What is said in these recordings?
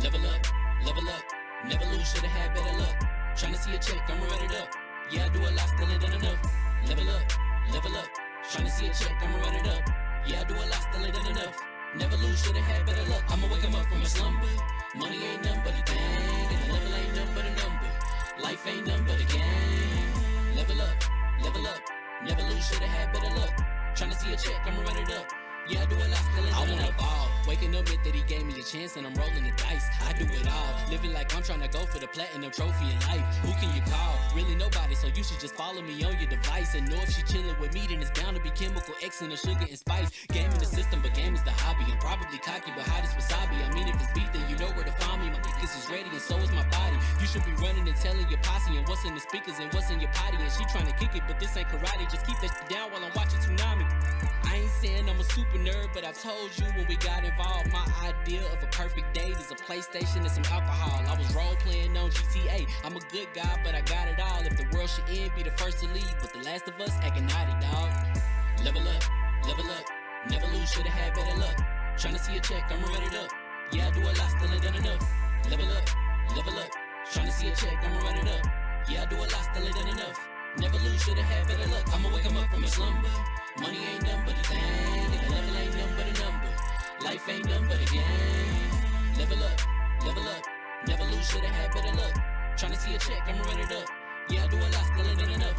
Level up, never lose, should've had better luck. Tryna see a check, I'ma run it up. Yeah, I do a lot, still ain't done enough. Level up, tryna see a check, I'ma run it up. Yeah, I do a lot, still ain't done enough. Never lose, should've had better luck. I'ma wake 'em up from a slumber. Money ain't nothing but a thing, and the level ain't nothing but a number. Life ain't nothing but a game. Level up, never lose, should've had better luck. Tryna see a check, I'ma run it up. Yeah, I do a lot, still ain't done enough. Ball. Waking up meant that he gave me a chance and I'm rolling the dice. I do it all, living like I'm trying to go for the platinum trophy in life. Who can you call? Really nobody, so you should just follow me on your device. And know if she chilling with me, then it's bound to be chemical X and the sugar and spice. Game in the system, but game is the hobby. I'm probably cocky, but hot as wasabi. I mean, if it's beef, then you know where to find me. My niggas is ready and so is my body. You should be running and telling your posse and what's in the speakers and what's in your potty. And she trying to kick it, but this ain't karate. Just keep that shit down while I'm watching Tsunami. I ain't saying I'm a super nerd, but I told you when we got involved, my idea of a perfect date is a PlayStation and some alcohol. I was role playing on GTA. I'm a good guy, but I got it all. If the world should end, be the first to leave, but the last of us acting naughty, dog. Level up, never lose, should've had better luck. Tryna see a check, I'ma run it up. Yeah, I do a lot, still ain't done enough. Level up, tryna see a check, I'ma run it up. Yeah, I do a lot, still ain't done enough. Never lose, should've had better luck. I'ma wake 'em up from a slumber. Money ain't nothing but a thing, and the level ain't nothing but a number. Life ain't nothing but a game. Level up, never lose, should've had better luck. Tryna see a check, I'ma run it up. Yeah, I do a lot, still ain't done enough.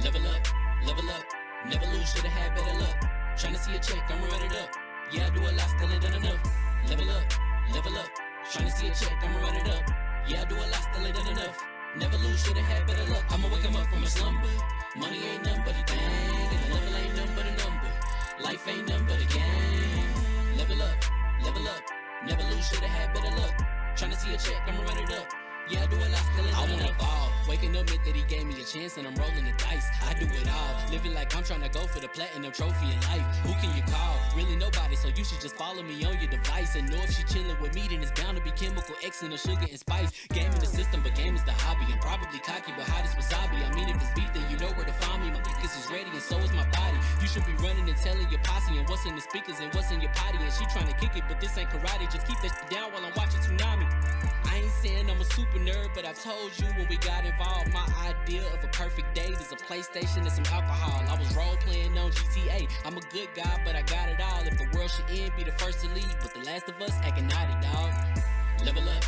Level up, never lose, should've had better luck. Tryna see a check, I'ma run it up. Yeah, I do a lot, still ain't done enough. Level up, tryna see a check, I'ma run it up. Yeah, I do a lot, still ain't done enough. Never lose, should've had better luck. I'ma wake 'em up from a slumber. Money ain't nothing but a thing, and the level ain't nothing but a number. Life ain't nothing but a game. Level up, never lose, should've had better luck. Tryna see a check, I'ma run it up. Yeah, I do a lot, still ain't done enough. I wanna ball. Waking up meant that he gave me a chance and I'm rolling the dice. I do it all, living like I'm trying to go for the platinum trophy in life. Who can you call? Really nobody, so you should just follow me on your device. And know if she chilling with me, then it's bound to be chemical X and the sugar and spice. Game in the system, but game is the hobby. I'm probably cocky, but hot as wasabi. I mean, if it's beef, then you know where to find me. My niggas is ready and so is my body. You should be running and telling your posse and what's in the speakers and what's in your potty. And she trying to kick it, but this ain't karate. Just keep that shit down while I'm watching Tsunami. I ain't saying I'm a super nerd, but I told you when we got involved, my idea of a perfect date is a PlayStation and some alcohol. I was role playing on GTA. I'm a good guy, but I got it all. If the world should end, be the first to leave, but the last of us acting naughty, dog. Level up,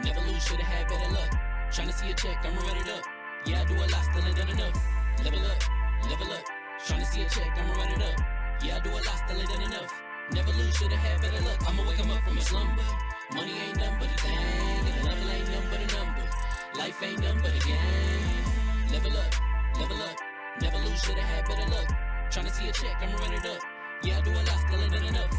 never lose, should've had better luck. Tryna see a check, I'ma run it up. Yeah, I do a lot, still ain't done enough. Level up, tryna see a check, I'ma run it up. Yeah, I do a lot, still ain't done enough. Never lose, should've had better luck. I'ma wake 'em up from a slumber. Money ain't nothing but a thing, and the level ain't nothing but a number. Life ain't nothing but a game. Level up, never lose, should've had better luck. Tryna see a check, I'ma run it up. Yeah, I do a lot, still ain't done enough.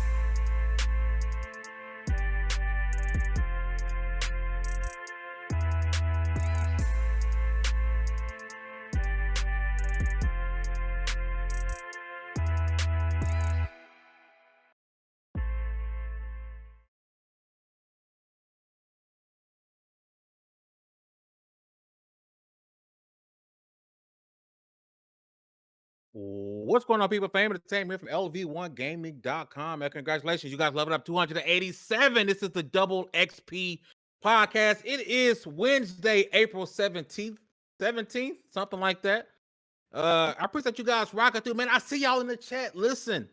What's going on, people? Fame Entertainment from LV1Gaming.com. And congratulations, you guys leveled up 287. This is the Double XP podcast. It is Wednesday, April 17th, something like that. I appreciate you guys rocking through, man. I see y'all in the chat. Listen,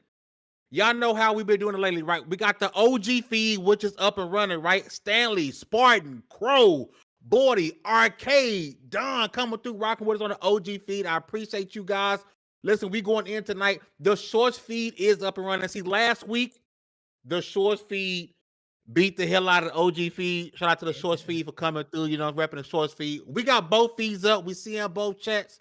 y'all know how we've been doing it lately, right? We got the OG feed, which is up and running, right? Stanley, Spartan, Crow, Bordy, Arcade, Don coming through, rocking with us on the OG feed. I appreciate you guys. Listen, we going in tonight. The shorts feed is up and running. See, last week, the shorts feed beat the hell out of the OG feed. Shout out to the shorts feed for coming through, you know, repping the shorts feed. We got both feeds up. We see in both chats.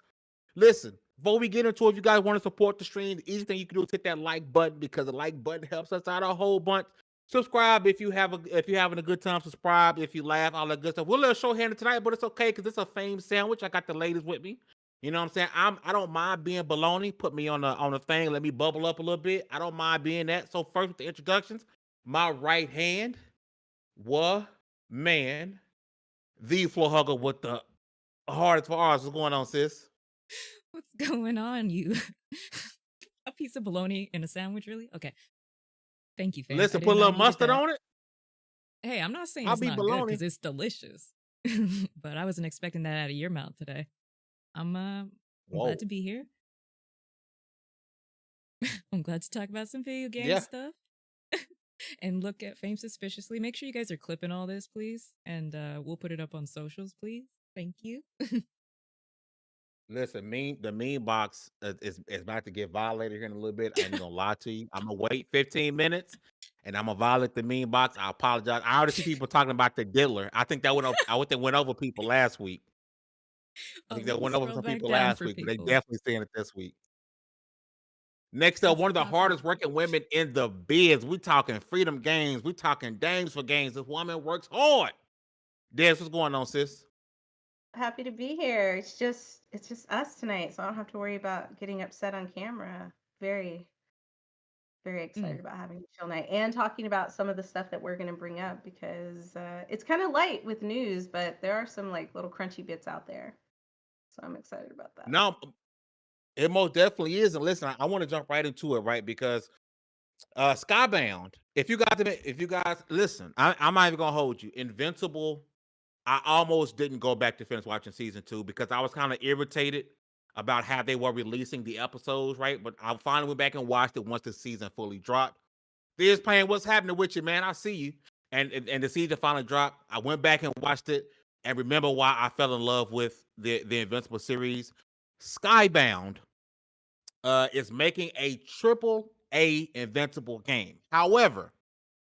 Listen, before we get into it, if you guys want to support the stream, the easy thing you can do is hit that like button because the like button helps us out a whole bunch. Subscribe if you having a good time. Subscribe if you laugh, all that good stuff. We're a little short-handed tonight, but it's okay because it's a fame sandwich. I got the ladies with me. You know what I'm saying? I don't mind being baloney. Put me on the thing. Let me bubble up a little bit. I don't mind being that. So first with the introductions, my right hand, man, the floor hugger with the hardest for ours. What's going on, sis? What's going on, you? A piece of bologna in a sandwich, really? Okay. Thank you, fam. I Listen, didn't put a know I little needed mustard that. on it. Hey, I'm not saying I'll it's be not good baloney. because it's delicious. But I wasn't expecting that out of your mouth today. I'm glad to Whoa. be here. I'm glad to talk about some video game Yeah. stuff and look at Fame suspiciously. Make sure you guys are clipping all this, please, and we'll put it up on socials, please. Thank you. Listen, the meme box is about to get violated here in a little bit. I ain't gonna lie to you. I'm gonna wait 15 minutes, and I'm gonna violate the meme box. I apologize. I already see people talking about the diddler. I think that went over. I think went over people last week. I think that We'll went over scroll some back people down last for week, but they people. definitely saying it this week. Next up, Let's one of the talk about hardest working women in the biz. We talking Freedom Games. We talking Dames for Games. This woman works hard. Des, what's going on, sis? Happy to be here. It's just us tonight, so I don't have to worry about getting upset on camera. Very, very Mm. excited about having a chill night and talking about some of the stuff that we're going to bring up because it's kind of light with news, but there are some like little crunchy bits out there. So I'm excited about that. No, it most definitely is. And listen, I want to jump right into it, right? Because Skybound. If you guys listen, I'm not even gonna hold you. Invincible. I almost didn't go back to finish watching season 2 because I was kind of irritated about how they were releasing the episodes, right? But I finally went back and watched it once the season fully dropped. There's playing what's happening with you, man. I see you. And the season finally dropped. I went back and watched it and remember why I fell in love with the Invincible series. Skybound is making a triple A Invincible game. However,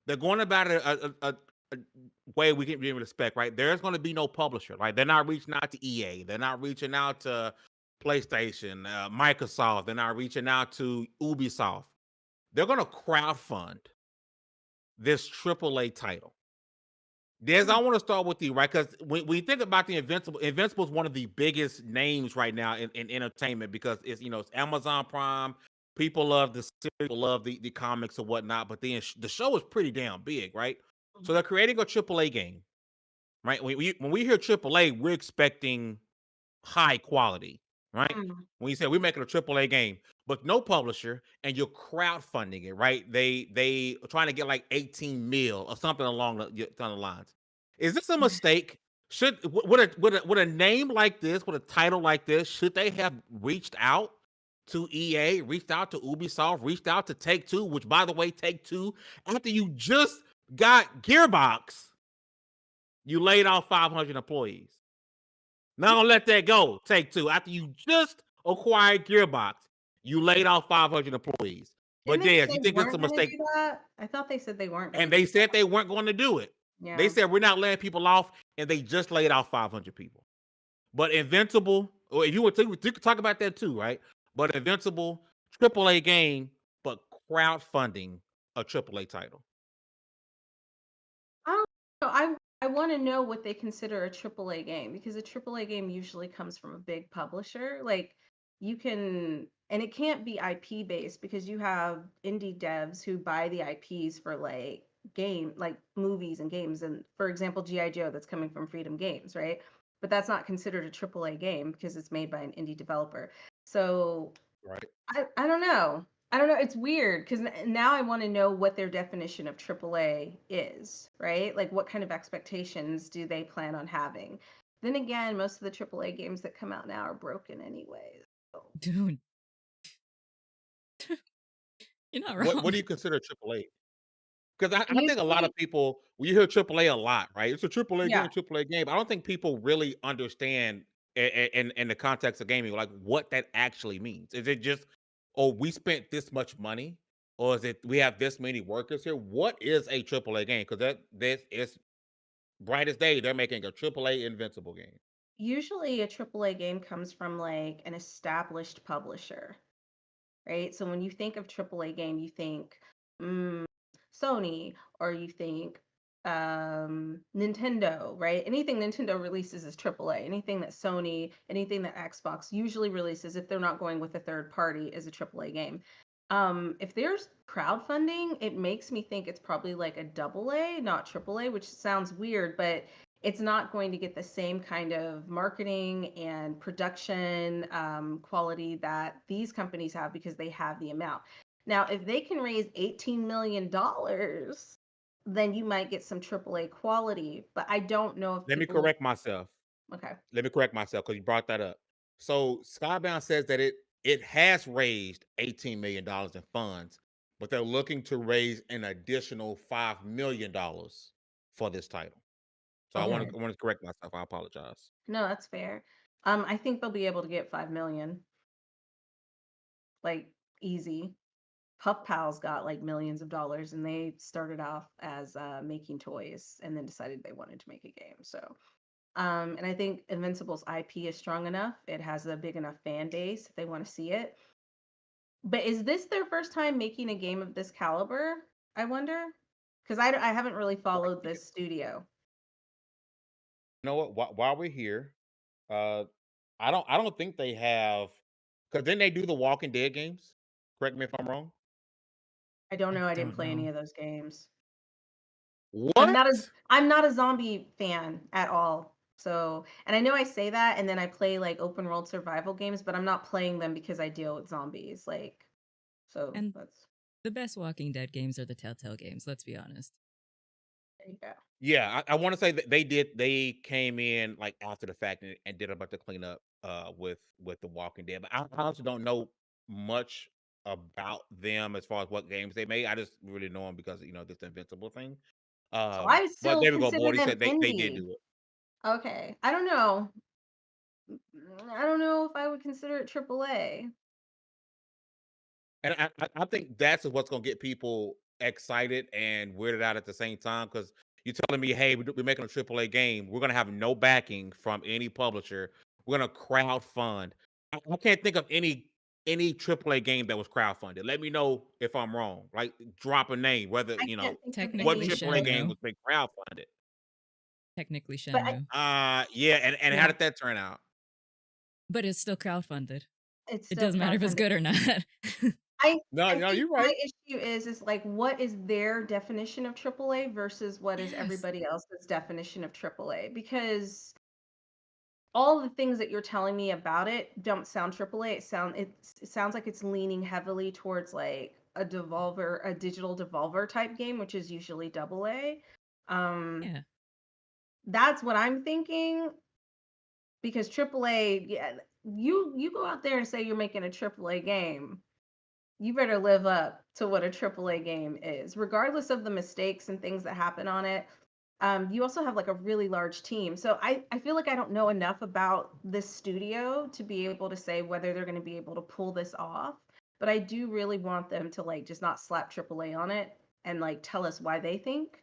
they're going about it a way we can really respect, right? There's going to be no publisher, right? They're not reaching out to EA. They're not reaching out to PlayStation, Microsoft. They're not reaching out to Ubisoft. They're going to crowdfund this AAA title. Des, I want to start with you, right? Because when you think about the Invincible is one of the biggest names right now in entertainment because it's Amazon Prime. People love the series, people love the comics and whatnot, but the show is pretty damn big, right? So they're creating a AAA game, right? When we hear AAA, we're expecting high quality, right? Mm. When you say we're making a AAA game, but no publisher, and you're crowdfunding it, right? They are trying to get like 18 mil or something along the lines. Is this a mistake? Should would a name like this, with a title like this, should they have reached out to EA, reached out to Ubisoft, reached out to Take Two? Which, by the way, Take Two, after you just got Gearbox, you laid off 500 employees. Now let that go. Take Two. After you just acquired Gearbox, you laid off 500 employees. Didn't But they say Des, you they think it's a weren't going to mistake? do that? I thought they said they weren't going And to they do that. said they weren't going to do it. They Yeah. said we're not laying people off, and they just laid off 500 people. But Invincible, or if you want to, we could talk about that too, right? But Invincible, AAA game, but crowdfunding a AAA title. I don't know. I want to know what they consider a AAA game because a AAA game usually comes from a big publisher. Like you can, and it can't be IP based because you have indie devs who buy the IPs for like movies and games. And for example, GI Joe that's coming from Freedom Games, right? But that's not considered a AAA game because it's made by an indie developer. So Right. I don't know. I don't know. It's weird because now I want to know what their definition of AAA is, right? Like what kind of expectations do they plan on having? Then again, most of the AAA games that come out now are broken anyways. So. Dude, you're not What wrong. do you consider AAA? Because I think a lot of Usually, people, when you hear AAA a lot, right? It's a yeah. AAA game. I don't think people really understand in the context of gaming, like what that actually means. Is it just, oh, we spent this much money, or is it we have this many workers here? What is a AAA game? Because this is bright as day. They're making a AAA Invincible game. Usually a AAA game comes from like an established publisher, right? So when you think of AAA game, you think mm, Sony, or you think Nintendo, right? Anything Nintendo releases is AAA. Anything that Sony, anything that Xbox usually releases, if they're not going with a third party, is a AAA game. If there's crowdfunding, it makes me think it's probably like a AA, not AAA, which sounds weird, but it's not going to get the same kind of marketing and production quality that these companies have because they have the amount. Now, if they can raise $18 million, then you might get some AAA quality, but I don't know if Let me people. correct myself. Okay. Let me correct myself because you brought that up. So Skybound says that it has raised $18 million in funds, but they're looking to raise an additional $5 million for this title. So I Okay. want to correct myself. I apologize. No, that's fair. I think they'll be able to get 5 million, like easy. Puff Pals got like millions of dollars, and they started off as making toys and then decided they wanted to make a game. So, and I think Invincible's IP is strong enough. It has a big enough fan base if they want to see it. But is this their first time making a game of this caliber? I wonder, because I haven't really followed this studio. You know what? While we're here, uh, I don't think they have, because then they do the Walking Dead games. Correct me if I'm wrong. I don't I know. I didn't don't play any know. of those games. What? I'm not a zombie fan at all. So, and I know I say that, and then I play like open world survival games, but I'm not playing them because I deal with zombies. Like, so And that's the best Walking Dead games are the Telltale games, let's be honest. there you go. Yeah, I want to say that they came in like after the fact and did a bunch of cleanup with the Walking Dead. But I honestly don't know much about them as far as what games they made. I just really know them because this Invincible thing. So I would But still there we go. consider Morty them said they did indie. do it. Okay. I don't know. I don't know if I would consider it AAA. And I think that's what's gonna get people excited and weirded out at the same time because you're telling me, hey, we're making a AAA game. We're gonna have no backing from any publisher. We're gonna crowd fund. I can't think of any AAA game that was crowdfunded. Let me know if I'm wrong. Like drop a name, whether I can't think of what Technically any AAA game Shenmue. was being crowdfunded. Technically but Shenmue. Yeah, and how yeah, did that turn out? But it's still crowdfunded. it's It still doesn't matter if it's crowdfunded. good or not. No, I no, think you're my right. issue is like what is their definition of AAA versus what is Yes. everybody else's definition of AAA? Because all the things that you're telling me about it don't sound AAA. It sounds like it's leaning heavily towards like a digital devolver type game, which is usually AA. Um, Yeah. that's what I'm thinking because AAA, yeah, you go out there and say you're making a AAA game, you better live up to what a AAA game is, regardless of the mistakes and things that happen on it. You also have like a really large team. So I feel like I don't know enough about this studio to be able to say whether they're going to be able to pull this off. But I do really want them to like just not slap AAA on it and like tell us why they think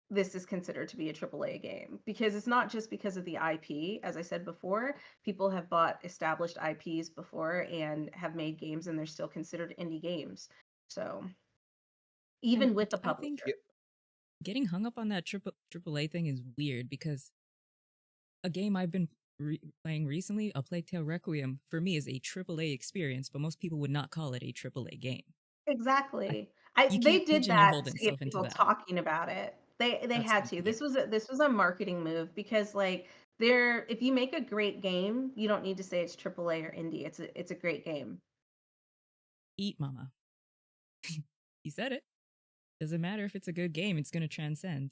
this is considered to be a AAA game because it's not just because of the IP. As I said before, people have bought established IPs before and have made games and they're still considered indie games. So And even with the I think publisher. getting hung up on that AAA thing is weird because a game I've been playing recently, A Plague Tale Requiem, for me is a AAA experience, but most people would not call it a AAA game. Exactly. You They can't did that pigeonhole to get themselves into people that. talking about it. They That's had to. yeah. This was a marketing move because like there if you make a great game, you don't need to say it's AAA or indie. It's a great game. Eat mama. You said it. Doesn't matter if it's a good game, it's gonna transcend.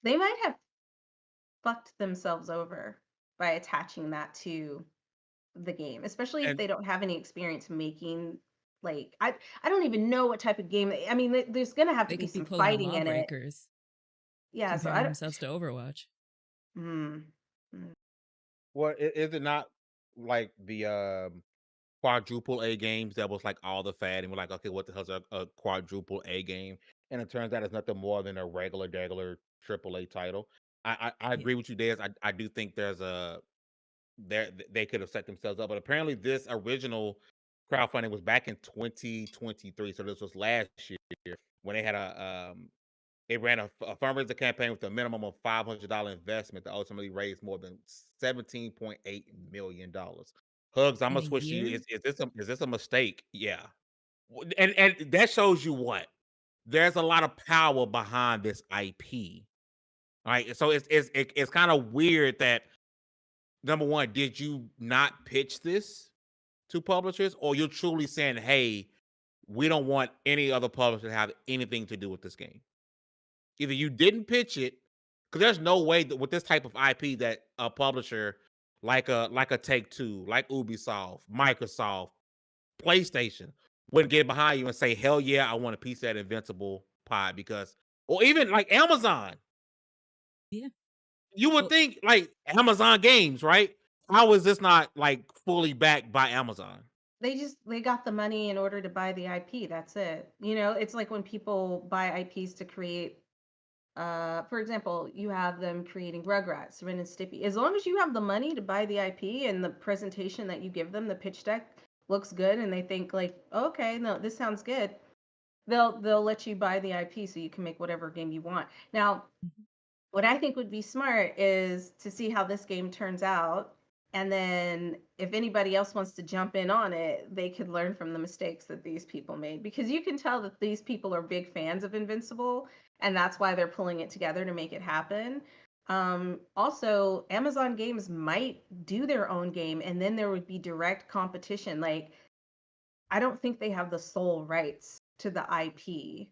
They might have fucked themselves over by attaching that to the game, especially if And they don't have any experience making like I don't even know what type of game. I mean, there's gonna have to They be could be some pulling a fighting in it. Lawbreakers, Yeah, so I comparing don't. themselves to Overwatch. Mm, mm. what is it not like the quadruple A games that was like all the fad, and we're like, okay, what the hell's a quadruple A game? And it turns out it's nothing more than a regular triple A title. I Yeah. agree with you, Des. I do think there's a they could have set themselves up, but apparently this original crowdfunding was back in 2023. So this was last year when they had it ran a fundraiser campaign with a minimum of $500 investment that ultimately raised more than $17.8 million. Hugs, I'm In gonna a switch to you. year? Is this a mistake? Yeah, and that shows you what there's a lot of power behind this IP. Right, so it's kind of weird that number one, did you not pitch this to publishers, or you're truly saying, hey, we don't want any other publisher to have anything to do with this game? Either you didn't pitch it, because there's no way that with this type of IP that a publisher like a Take Two, like Ubisoft, Microsoft, PlayStation would get behind you and say, hell yeah, I want a piece of that Invincible pie. Because, or even like Amazon, Yeah. you would Well, think like Amazon Games, right? How is this not like fully backed by Amazon? They got the money in order to buy the IP. That's it. It's like when people buy IPs to create. For example, you have them creating Rugrats, Ren and Stimpy. As long as you have the money to buy the IP and the presentation that you give them, the pitch deck looks good, and they think like, okay, no, this sounds good. They'll let you buy the IP so you can make whatever game you want. Now, mhm. what I think would be smart is to see how this game turns out. And then if anybody else wants to jump in on it, they could learn from the mistakes that these people made. Because you can tell that these people are big fans of Invincible, and that's why they're pulling it together to make it happen. Also, Amazon Games might do their own game, and then there would be direct competition. Like, I don't think they have the sole rights to the IP.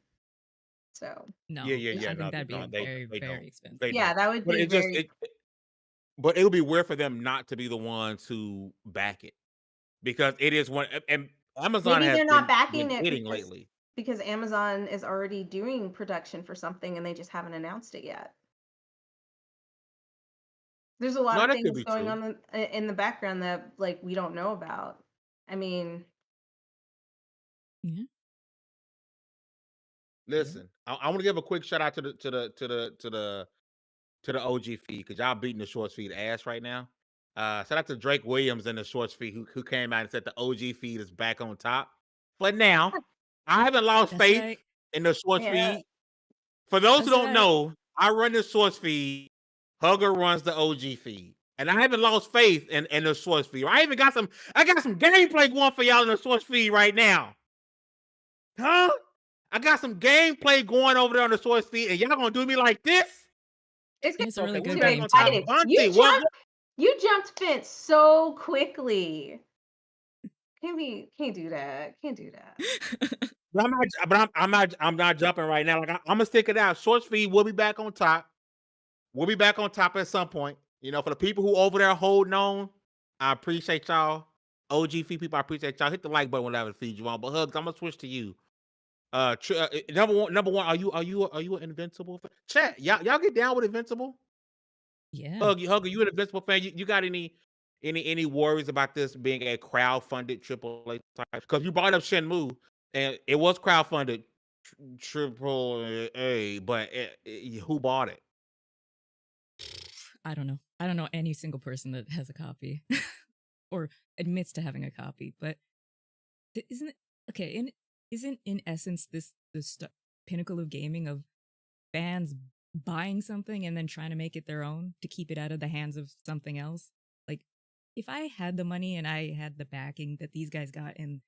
So, Yeah, No, yeah, I yeah. think No, that'd be no, very, they don't, very expensive. they yeah, don't. that would But be it just very. but it would be weird for them not to be the ones to back it, because it is one, and Amazon Maybe has they're not backing been it hitting lately. because Amazon is already doing production for something and they just haven't announced it yet. There's a lot No, of that could things be going true. on in the background that like we don't know about. I mean, Yeah. Yeah. Listen, I want to give a quick shout out to the OG feed, because y'all beating the shorts feed ass right now. Shout out to Drake Williams in the shorts feed who came out and said the OG feed is back on top. But now, I haven't lost That's faith right. in the shorts yeah, feed. For those who That's don't right. know, I run the source feed. Hugger runs the OG feed. And I haven't lost faith in the source feed. I got some gameplay going for y'all in the source feed right now. Huh? I got some gameplay going over there on the source feed, and y'all gonna do me like this? it's And it's a Okay, really we good gonna back get game on top. too. exciting. Auntie, what? You jumped fence so quickly. Can't do that. Can't do that. But I'm not jumping right now. Like I'm gonna stick it out. Source feed will be back on top. We'll be back on top at some point. For the people who over there holding on, I appreciate y'all. OG feed people, I appreciate y'all. Hit the like button whenever it feeds you on. But Hugs, I'm gonna switch to you. Number one, are you an Invincible fan? Chat, y'all get down with Invincible. Yeah. Hug, are you an Invincible fan? You got any worries about this being a crowd-funded AAA title? Because you brought up Shenmue, and it was crowd-funded triple A, but who bought it? I don't know. I don't know any single person that has a copy or admits to having a copy, but isn't it okay? Isn't in essence this the pinnacle of gaming of fans buying something and then trying to make it their own to keep it out of the hands of something else? Like, if I had the money and I had the backing that these guys got in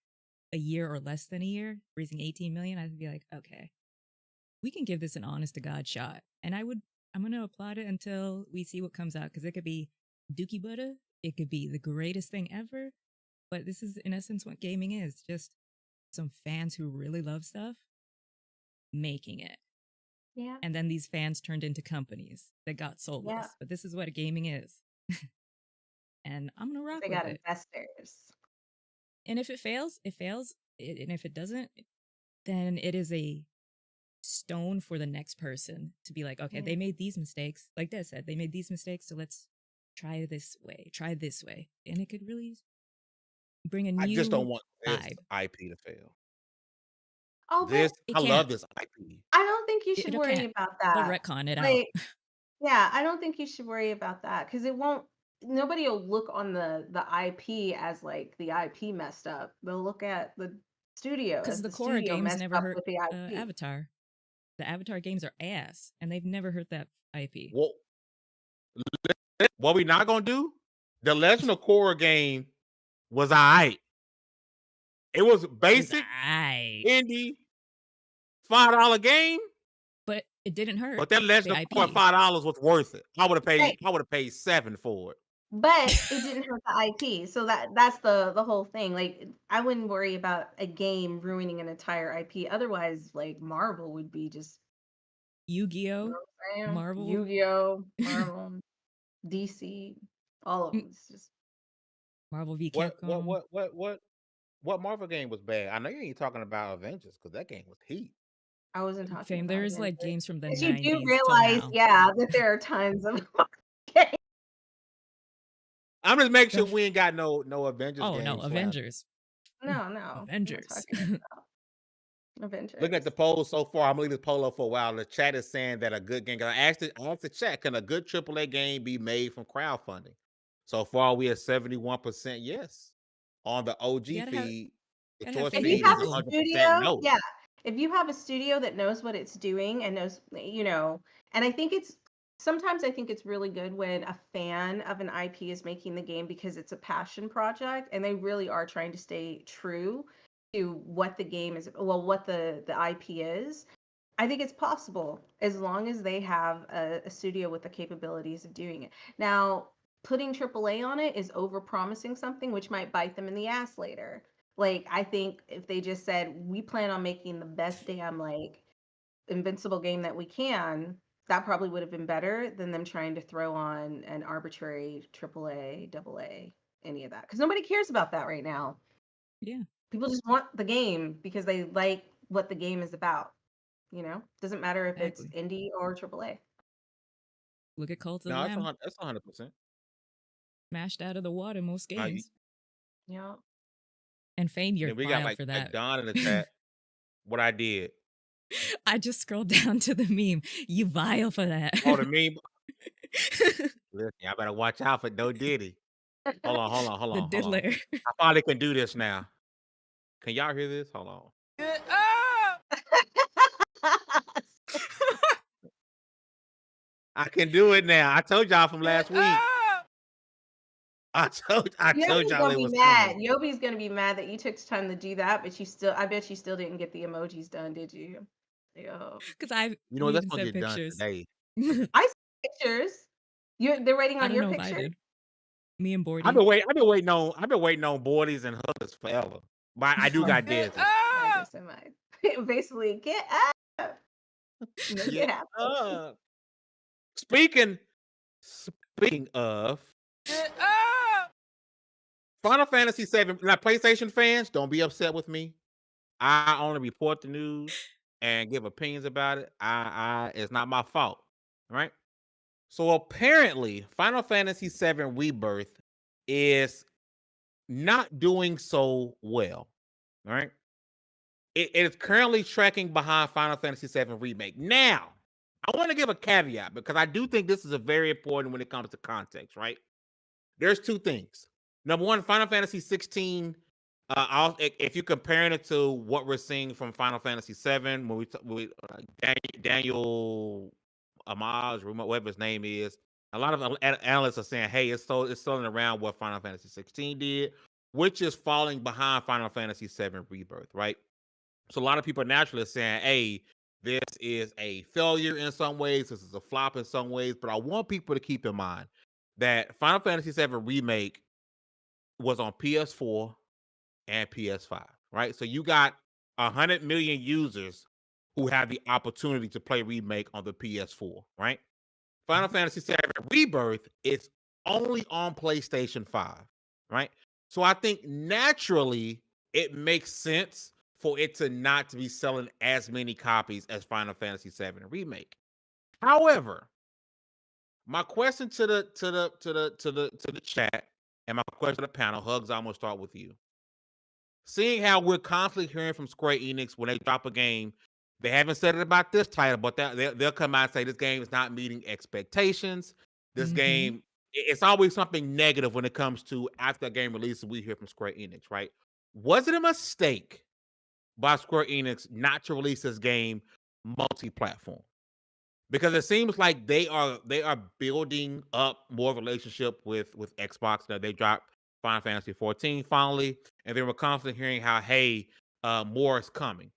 a year or less than a year, raising 18 million, I'd be like, okay, we can give this an honest to God shot. And I'm going to applaud it until we see what comes out, because it could be dookie butter. It could be the greatest thing ever. But this is, in essence, what gaming is, just some fans who really love stuff making it. Yeah. And then these fans turned into companies that got soulless. Yeah. But this is what gaming is. And I'm going to rock They with got it. investors. And if it fails, it fails. And if it doesn't, then it is a stone for the next person to be like, okay, they made these mistakes. Like Des said, they made these mistakes, so let's try this way. And it could really bring a I just don't new want this vibe. IP to fail. Oh, but It I love can't. this IP. I don't think you should It worry can't. about They'll that. retcon it out. Like, yeah, I don't think you should worry about that because it won't. nobody will look on the IP as like the IP messed up. They'll look at the studio Because as the the Korra studio games messed never up hurt with the IP. Avatar. The Avatar games are ass, and they've never hurt that IP. What we not gonna do? The Legend of Korra game was alright. It was basic, indie, $5 game. But it didn't hurt. But that Legend the of Korra IP. $5 was worth it. I would have paid. Right. I would have paid $7 for it. But it didn't hurt the IP, so that's the whole thing. Like, I wouldn't worry about a game ruining an entire IP. Otherwise, like Marvel would be just Yu-Gi-Oh, Marvel. Yu-Gi-Oh, Marvel, DC, all of them. It's just Marvel v. Capcom. What Marvel game was bad? I know you ain't talking about Avengers because that game was heat. I wasn't talking Fame. about There's like Avengers. games from the But 90s. you do till realize, now. yeah, that there are tons of games. I'm just making sure we ain't got no Avengers Oh games. no, left. Avengers. No, I'm not Avengers. talking about Avengers. Look at the poll so far. I'm gonna leave this poll up for a while. The chat is saying that a good game. I asked the chat, can a good AAA game be made from crowdfunding? So far, we are 71% yes. On the OG feed, the choice faith If feed you is have a 100% studio, no. yeah. If you have a studio that knows what it's doing and knows, and I think sometimes I think it's really good when a fan of an IP is making the game because it's a passion project and they really are trying to stay true to what the game is, what the IP is. I think it's possible as long as they have a studio with the capabilities of doing it. Now, putting AAA on it is over promising something which might bite them in the ass later. Like, I think if they just said, we plan on making the best damn like Invincible game that we can, that probably would have been better than them trying to throw on an arbitrary AAA, AA, any of that. Because nobody cares about that right now. Yeah. People just want the game because they like what the game is about. Doesn't matter if it's indie or AAA. Look at Cult of No, Lamb. that's 100%. Smashed out of the water most games. Yeah. And Fame, you're we vile got like for that. Don in the chat. What I did. I just scrolled down to the meme. You vile for that. Oh, the meme. Listen, I better watch out for No Diddy. Hold on. The diddler. I finally can do this now. Can y'all hear this? Hold on. I can do it now. I told y'all from last week. I told y'all it was mad. Yobi's gonna be mad that you took time to do that, but I bet you still didn't get the emojis done, did you? Because that's gonna get pictures. done today. I see pictures. They're waiting on your picture. I did. Me and Bordy. I've been waiting on Bordy's and hookers forever. But I do got this. I guess I might. Basically, get up. Get up. Speaking of Final Fantasy VII, now PlayStation fans, don't be upset with me. I only report the news and give opinions about it. It's not my fault, right? So apparently, Final Fantasy VII Rebirth is not doing so well, right? It is currently tracking behind Final Fantasy VII Remake. Now, I want to give a caveat because I do think this is a very important when it comes to context, right? There's two things. Number one, Final Fantasy 16. If you're comparing it to what we're seeing from Final Fantasy 7, when we Daniel Amaz, whatever his name is, a lot of analysts are saying, "Hey, it's still around what Final Fantasy 16 did, which is falling behind Final Fantasy 7 Rebirth, right?" So a lot of people naturally are saying, "Hey, this is a failure in some ways. This is a flop in some ways." But I want people to keep in mind that Final Fantasy VII Remake was on PS4 and PS5, right? So you got 100 million users who have the opportunity to play Remake on the PS4, right? Final Fantasy VII Rebirth is only on PlayStation 5, right? So I think naturally it makes sense for it to not to be selling as many copies as Final Fantasy VII Remake. However, my question to the chat and my question to the panel, Hugs, I'm gonna start with you. Seeing how we're constantly hearing from Square Enix when they drop a game, they haven't said it about this title, but they'll come out and say this game is not meeting expectations. This game it's always something negative when it comes to after a game releases. We hear from Square Enix, right? Was it a mistake by Square Enix not to release this game multi-platform? Because it seems like they are building up more relationship with Xbox. That they dropped Final Fantasy 14 finally, and they were constantly hearing how more is coming.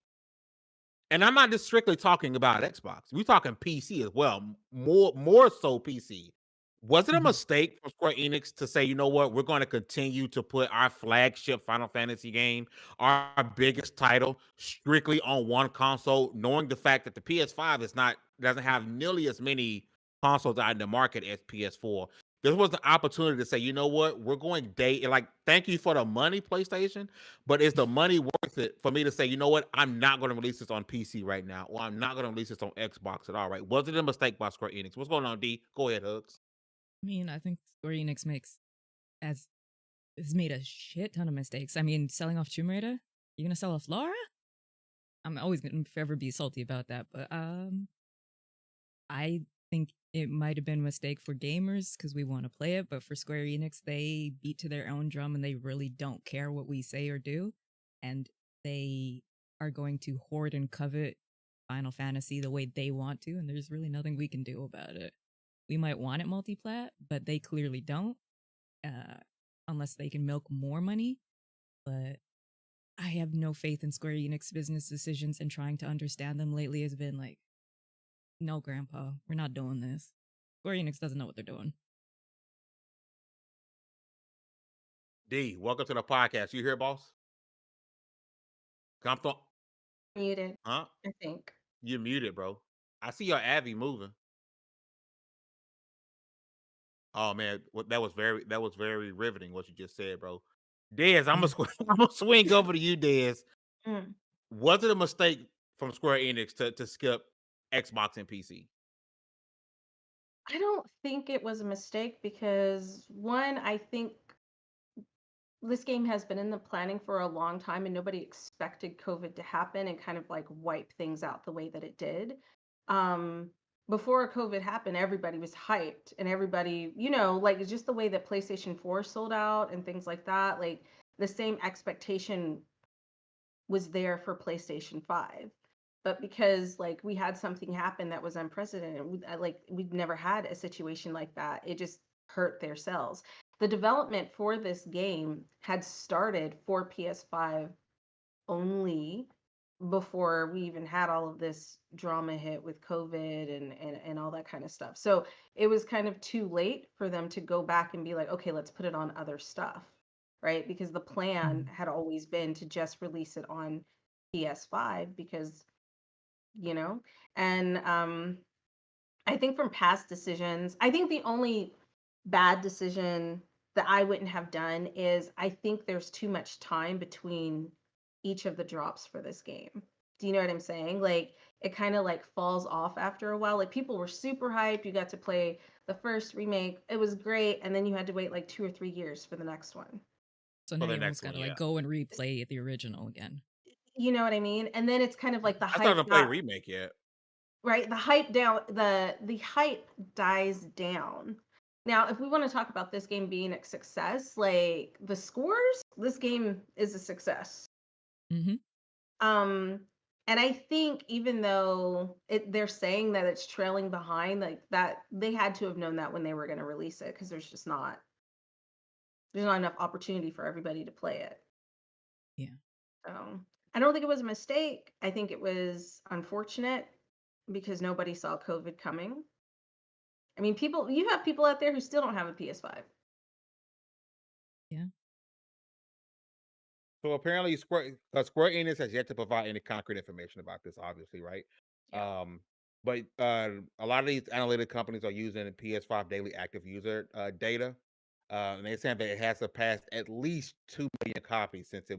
And I'm not just strictly talking about Xbox. We're talking PC as well. More so PC. Was it a Mhm. mistake for Square Enix to say, you know what, we're going to continue to put our flagship Final Fantasy game, our biggest title, strictly on one console, knowing the fact that the PS5 doesn't have nearly as many consoles out in the market as PS4. This was an opportunity to say, you know what, we're going thank you for the money, PlayStation, but is the money worth it for me to say, you know what, I'm not going to release this on PC right now, or I'm not going to release this on Xbox at all, right? Was it a mistake by Square Enix? What's going on, D? Go ahead, Hugs. I mean, I think Square Enix has has made a shit ton of mistakes. I mean, selling off Tomb Raider. You gonna sell off Laura? I'm always gonna forever be salty about that, but I think it might have been a mistake for gamers because we want to play it, but for Square Enix, they beat to their own drum and they really don't care what we say or do, and they are going to hoard and covet Final Fantasy the way they want to, and there's really nothing we can do about it. We might want it multi-plat, but they clearly don't, uh, unless they can milk more money. But I have no faith in Square Enix business decisions, and trying to understand them lately has been like, no, Grandpa, we're not doing this. Square Enix doesn't know what they're doing. D, welcome to the podcast. You here, boss? Come through. Muted, Huh? I think. You muted, bro. I see your Abby moving. Oh man, that was very riveting what you just said, bro. Dez, I'm Yeah. gonna I'm gonna swing over to you, Dez. Mm. Was it a mistake from Square Enix to skip Xbox and PC? I don't think it was a mistake because one, I think this game has been in the planning for a long time and nobody expected COVID to happen and kind of like wipe things out the way that it did. Um, Before COVID happened, everybody was hyped and everybody, like it's just the way that PlayStation 4 sold out and things like that. Like the same expectation was there for PlayStation 5. But because like we had something happen that was unprecedented, we'd never had a situation like that. It just hurt their sales. The development for this game had started for PS5 only before we even had all of this drama hit with COVID and all that kind of stuff. So it was kind of too late for them to go back and be like, okay, let's put it on other stuff, right? Because the plan Mhm. had always been to just release it on PS5 because, you know, and I think from past decisions, I think the only bad decision that I wouldn't have done is I think there's too much time between each of the drops for this game. Do you know what I'm saying? Like it kind of like falls off after a while. Like people were super hyped. You got to play the first remake. It was great. And then you had to wait like 2 or 3 years for the next one. So For now the you almost next one, gotta yeah. like go and replay the original again. You know what I mean? And then it's kind of like the I still hype haven't played got remake yet. right, the hype dies down. Now, if we want to talk about this game being a success, like the scores, this game is a success. Mm-hmm. Um, and I think even though they're saying that it's trailing behind, like that, they had to have known that when they were going to release it because there's not enough opportunity for everybody to play it. Yeah. So I don't think it was a mistake. I think it was unfortunate because nobody saw COVID coming. I mean, you have people out there who still don't have a PS5. Yeah. So apparently, Square Enix has yet to provide any concrete information about this. Obviously, right? Yeah. Um, but a lot of these analytic companies are using PS5 daily active user data, and they're saying that it has surpassed at least 2 million copies since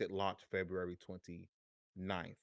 it launched February 29th.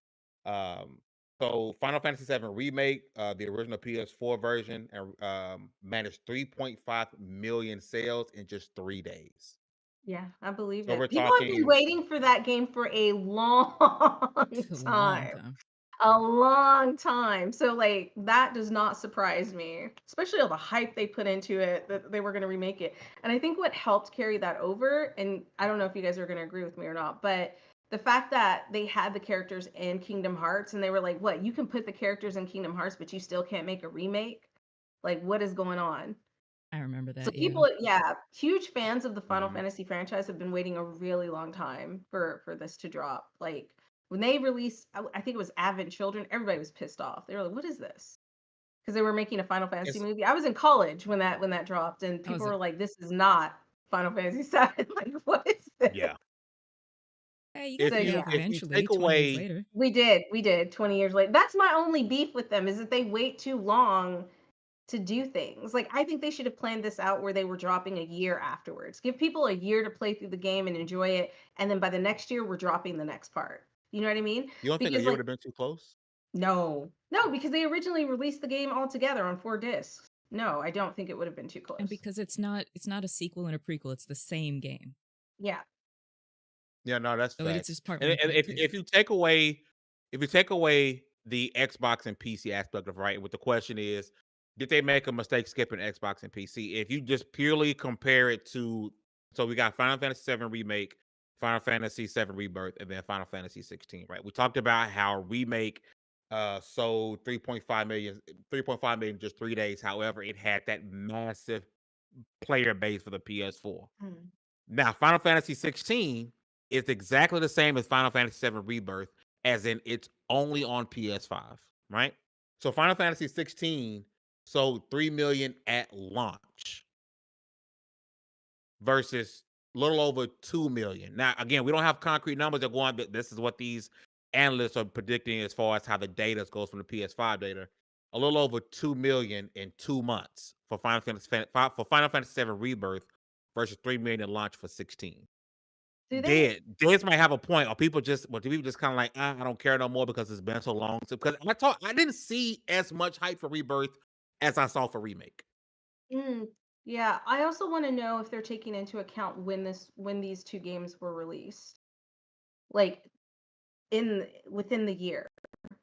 Um, so Final Fantasy VII Remake, the original PS4 version, and managed 3.5 million sales in just 3 days. Yeah, I believe So we're it. People have been talking waiting for that game for a long A long time. time. a long time. So like that does not surprise me, especially all the hype they put into it that they were going to remake it. And I think what helped carry that over, and I don't know if you guys are going to agree with me or not, but the fact that they had the characters in Kingdom Hearts and they were like, what, you can put the characters in Kingdom Hearts, but you still can't make a remake? Like, what is going on? I remember So that. Yeah. people, yeah, huge fans of the Final Mhm. Fantasy franchise have been waiting a really long time for this to drop. Like when they released, I think it was Advent Children, everybody was pissed off. They were like, "What is this?" Because they were making a Final Fantasy It's movie. I was in college when that dropped, and I people was were like, "This is not Final Fantasy VII." Like, what is this? yeah. hey, you got So the yeah, nerve If you eventually, take 20 years away later. we did 20 years later. That's my only beef with them is that they wait too long to do things. Like I think they should have planned this out where they were dropping a year afterwards. Give people a year to play through the game and enjoy it, and then by the next year we're dropping the next part. You know what I mean? you don't think a Because year would like have been too close? no. No, because they originally released the game all together on 4 discs. No, I don't think it would have been too And close. because it's not a sequel and a prequel, it's the same game. Yeah. Yeah, no, that's So it's facts. just part And, one, and part if two. if you take away the Xbox and PC aspect of right, what the question is, did they make a mistake skipping Xbox and PC? If you just purely compare it to, so we got Final Fantasy VII Remake, Final Fantasy VII Rebirth, and then Final Fantasy 16, right? We talked about how Remake sold 3.5 million in just 3 days. However, it had that massive player base for the PS4. Mm. Now, Final Fantasy 16 is exactly the same as Final Fantasy 7 Rebirth, as in it's only on PS5, right? So Final Fantasy 16 sold 3 million at launch versus a little over 2 million. Now, again, we don't have concrete numbers that go on, but this is what these analysts are predicting as far as how the data goes from the PS5 data. A little over 2 million in 2 months for Final Fantasy 7 Rebirth versus 3 million at launch for 16. Do they Dead might have a point, or people just, but people just kind of like, I don't care no more because it's been so long. So, because I didn't see as much hype for Rebirth as I saw for Remake. mm, yeah, I also want to know if they're taking into account when these two games were released. Like within the year,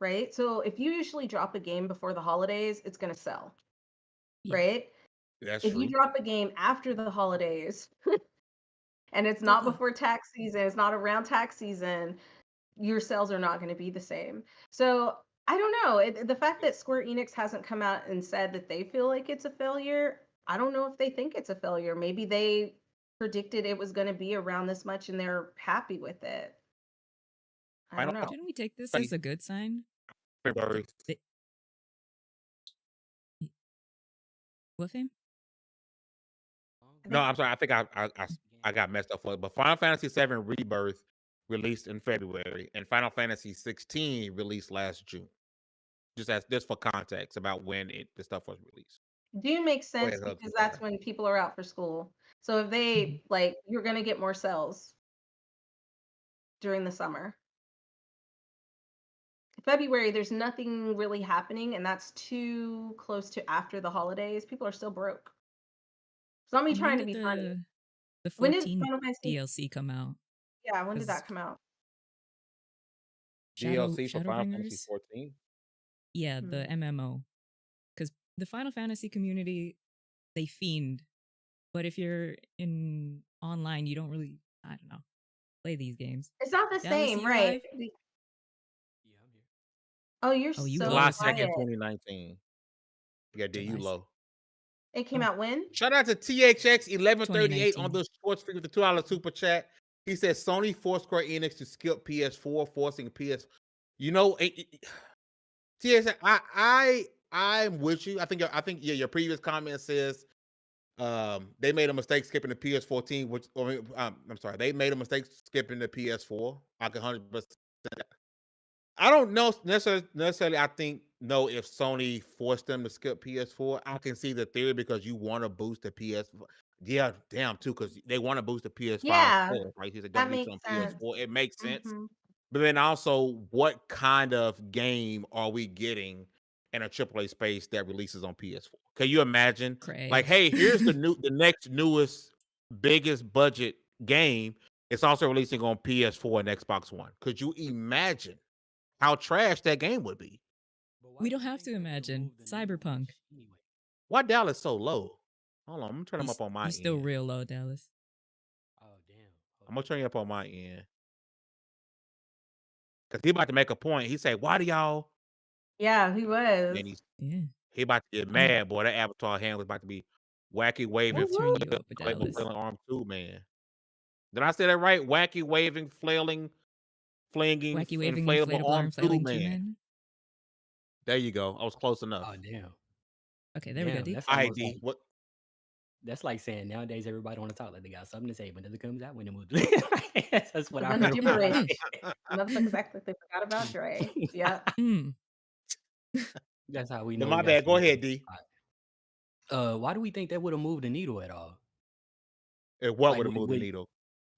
right? So if you usually drop a game before the holidays, it's going to sell, Yeah. right? That's If you true. drop a game after the holidays and it's Good not luck. before tax season, it's not around tax season, your sales are not going to be the same. So I don't know. The fact that Square Enix hasn't come out and said that they feel like it's a failure, I don't know if they think it's a failure. Maybe they predicted it was going to be around this much and they're happy with it. I don't Final know. Shouldn't we take this as Fantasy a good sign? Rebirth. They, what fame? I No, think I'm sorry. I think I got messed up for it. But Final Fantasy 7 Rebirth released in February, and Final Fantasy 16 released last June. Just for context about when the stuff was released. do make Go sense ahead, Hugs. I'm because sorry. that's when people are out for school. So if Mhm. they like, you're going to get more sales during the summer. February, there's nothing really happening, and that's too close to after the holidays. People are still broke. It's not me And when trying to did be funny. the When did 14 Final Fantasy? DLC come out? Yeah, when did Because that come out? DLC for Final Fantasy Shadowbringers, 14. yeah, the Hmm. MMO. Because the Final Fantasy community, they fiend, but if you're in online, you don't really, I don't know, play these games. It's not the Dallas, same, you right? live? Yeah, I'm here. Oh, you're Oh, you so July low. 2nd, quiet. 2019. Yeah, D, you July low. It came oh, out when? Shout out to THX 1138 on 2019. the sports feed with the $2 super chat. He says Sony forced Square Enix to skip PS4, forcing PS. You know, THX, I'm with you. Your previous comment says they made a mistake skipping the PS14, I'm sorry, they made a mistake skipping the PS4. I can 100%. I don't know necessarily. I think no. If Sony forced them to skip PS4, I can see the theory because you want to boost the PS. Yeah, damn too, because they want to boost the PS5 Yeah, sales, right? He said, "Don't that leave it makes on sense. PS4." It makes sense, Hmm. but then also, what kind of game are we getting in a AAA space that releases on PS4? Can you imagine? Like, Cray. hey, here's the next newest, biggest budget game. It's also releasing on PS4 and Xbox One. Could you imagine how trash that game would be. But why We do don't you have think to that would have imagine. moved the needle Cyberpunk. much anyway? Why Dallas so low? Hold on, I'm gonna turn him He's up on my he's still end. real low, Dallas. Oh damn. Hold I'm gonna on. turn you up on my end because he about to make a point. He say, "Why do y'all?" Yeah, he And was. then Yeah. he about to get I'm mad, boy. That Avatar hand was about to be wacky I'm waving, gonna turn you up, flailing Dallas. arm too, man. Did I say that right? Wacky waving, flailing, flinging, Wacky waving inflatable inflatable arm arm too, flailing two man. men. There you go. I was close enough. Oh damn. Okay, there we go, Damn, D. that's almost ID. like What? that's like saying nowadays everybody want to talk like they got something to say, but nothing comes out when they move. That's what I When heard the when I bridge. said. Motherfuckers act like they forgot about Dre. Yep. Mm. That's how we But know my we got bad. Go somebody ahead, on the D. spot. Why do we think that would have moved the needle at all? And what Like would have moved the with needle?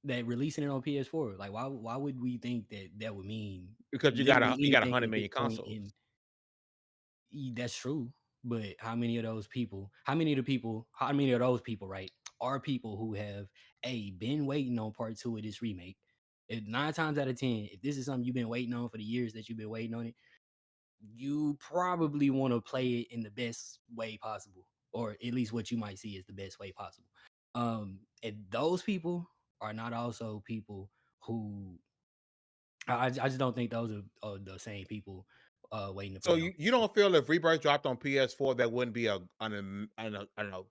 that releasing it on PS4. Like why would we think that that would mean Because you got literally a anything 100 at this million point consoles. in that's true. But how many of those people, how many of those people, right, are people who have been waiting on part 2 of this remake? If 9 times out of 10, if this is something you've been waiting on for the years that you've been waiting on it, you probably want to play it in the best way possible, or at least what you might see is the best way possible. And those people are not also people who I just don't think those are the same people waiting to So play it on. you don't feel if Rebirth dropped on PS4, that wouldn't be I don't know,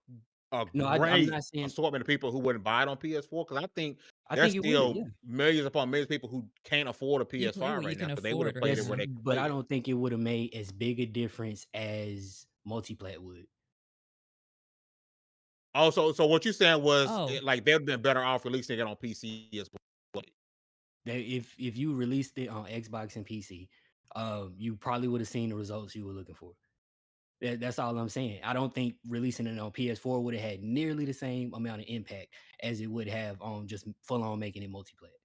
a No, I'm great not saying. assortment of people who wouldn't buy it on PS4? Because I think I there's think it would, still yeah. millions upon millions of people who can't afford a You play PS5 what you right now can because they would have afford played right it Yes, where now. they could but play I it. don't think it would have made as big a difference as multiplat would. Also, so what you saying was Oh, like they'd been better off releasing it on PC as well. If you released it on Xbox and PC, you probably would have seen the results you were looking for. That's all I'm saying. I don't think releasing it on PS4 would have had nearly the same amount of impact as it would have on just full on making it multiplayer.